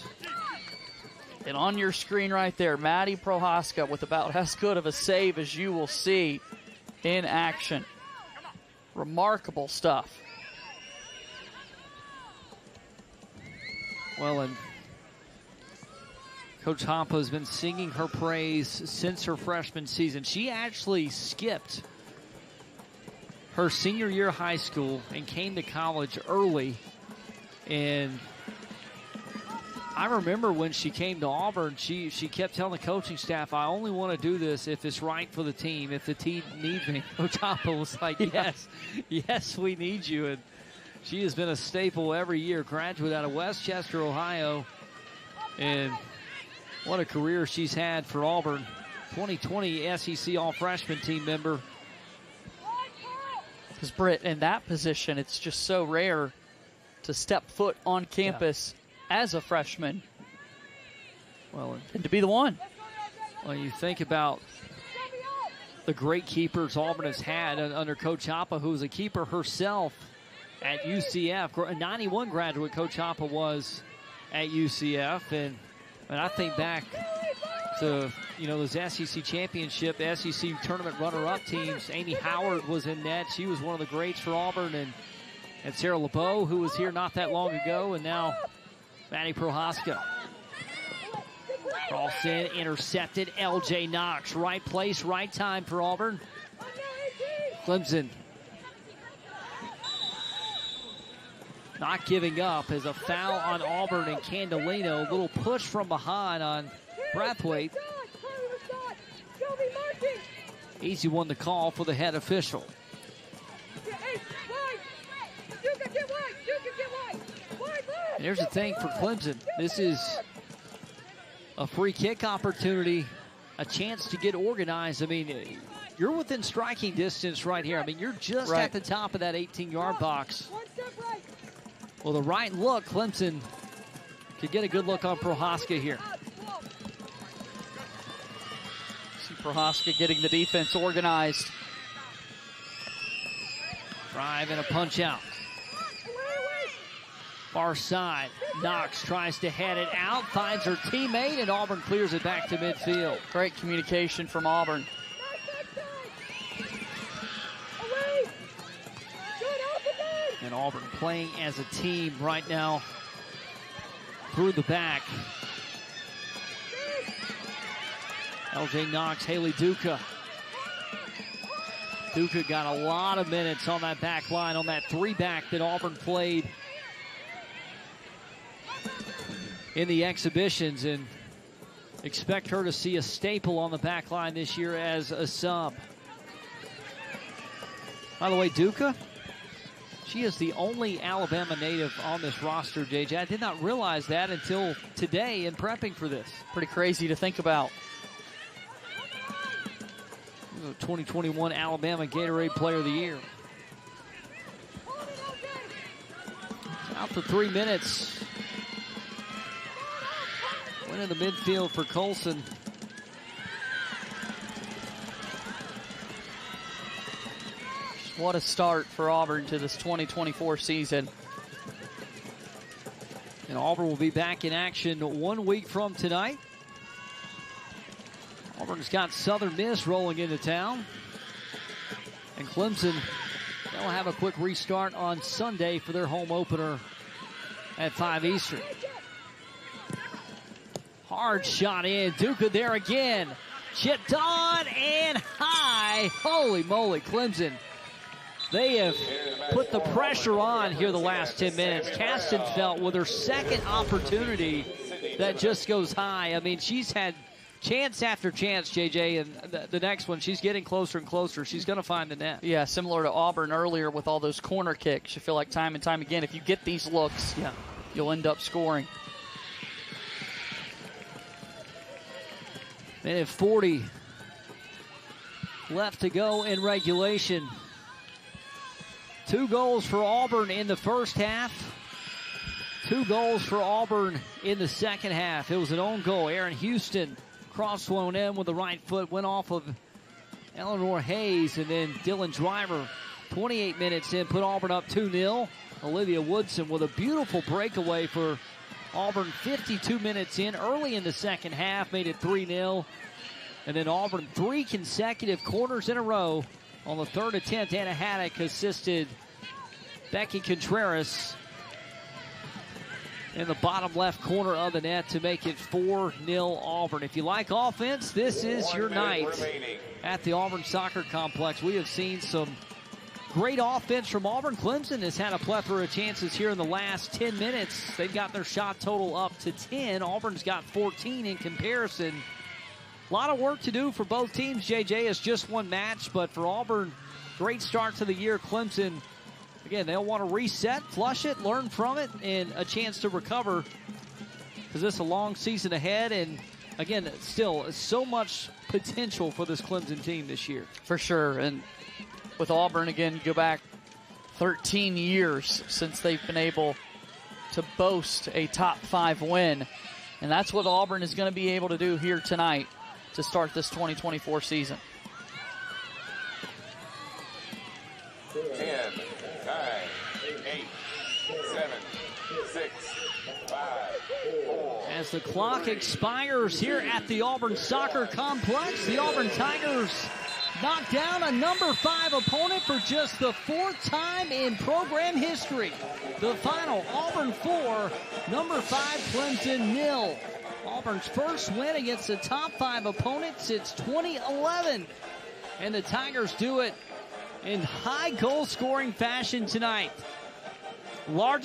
And on your screen right there, Maddie Prohaska with about as good of a save as you will see in action. Remarkable stuff. Well, and Coach Hampa has been singing her praise since her freshman season. She actually skipped her senior year of high school and came to college early. And I remember when she came to Auburn, she kept telling the coaching staff, I only want to do this if it's right for the team, if the team needs me. Coach Hampa was like, yes, we need you. And she has been a staple every year, graduate out of Westchester, Ohio. And what a career she's had for Auburn. 2020 SEC All-Freshman team member. Because, Britt, in that position, it's just so rare to step foot on campus as a freshman. Well, and to be the one. When you think about the great keepers Auburn has had under Coach Hampa, who was a keeper herself at UCF. A 91 graduate Coach Hampa was at UCF. And I think back to, those SEC championship, SEC tournament runner-up teams. Amy Howard was in net. She was one of the greats for Auburn. And Sarah LeBeau, who was here not that long ago. And now Maddie Prohaska. Cross in, intercepted. LJ Knox. Right place, right time for Auburn. Clemson not giving up as a foul on Auburn and Candelino. A little push from behind on Brathwaite. Easy one to call for the head official. And here's the thing for Clemson. This is a free kick opportunity, a chance to get organized. I mean, you're within striking distance right here. I mean, you're just at the top of that 18-yard box. Well, the right look, Clemson could get a good look on Prohaska here. See Prohaska getting the defense organized. Drive and a punch out. Far side. Knox tries to head it out, finds her teammate, and Auburn clears it back to midfield. Great communication from Auburn. And Auburn playing as a team right now through the back. LJ Knox, Haley Duca. Duca got a lot of minutes on that back line, on that three-back that Auburn played in the exhibitions, and expect her to see a staple on the back line this year as a sub. By the way, Duca, she is the only Alabama native on this roster, JJ. I did not realize that until today in prepping for this. Pretty crazy to think about. 2021 Alabama Gatorade Player of the Year. Out for 3 minutes. Went in the midfield for Colson. What a start for Auburn to this 2024 season. And Auburn will be back in action 1 week from tonight. Auburn's got Southern Miss rolling into town. And Clemson, they'll have a quick restart on Sunday for their home opener at 5 Eastern. Hard shot in. Duca there again. Chipped on and high. Holy moly, Clemson. They have put the pressure on here the last 10 minutes. Castenfeld with her second opportunity that just goes high. I mean, she's had chance after chance, JJ, and the next one, she's getting closer and closer. She's going to find the net. Yeah, similar to Auburn earlier with all those corner kicks. You feel like time and time again, if you get these looks, you'll end up scoring. Minute 40 left to go in regulation. 2 goals for Auburn in the first half. 2 goals for Auburn in the second half. It was an own goal. Aaron Houston crossed one in with the right foot, went off of Eleanor Hayes, and then Dylan Driver 28 minutes in, put Auburn up 2-0. Olivia Woodson with a beautiful breakaway for Auburn 52 minutes in. Early in the second half, made it 3-0. And then Auburn 3 consecutive corners in a row. On the third attempt, Anna Haddock assisted Becky Contreras in the bottom left corner of the net to make it 4-0 Auburn. If you like offense, this is your night at the Auburn Soccer Complex. We have seen some great offense from Auburn. Clemson has had a plethora of chances here in the last 10 minutes. They've got their shot total up to 10. Auburn's got 14 in comparison. A lot of work to do for both teams. JJ is just one match, but for Auburn, great start to the year. Clemson, again, they'll want to reset, flush it, learn from it, and a chance to recover because this is a long season ahead. And again, still so much potential for this Clemson team this year. For sure. And with Auburn, again, you go back 13 years since they've been able to boast a top 5 win. And that's what Auburn is going to be able to do here tonight to start this 2024 season. 10, 9, 8, 7, 6, 5, 4. As the clock expires here at the Auburn Soccer Complex, the Auburn Tigers knock down a number 5 opponent for just the 4th time in program history. The final, Auburn 4, number 5 Clemson 0. Auburn's first win against a top 5 opponent since 2011. And the Tigers do it in high goal scoring fashion tonight. Largest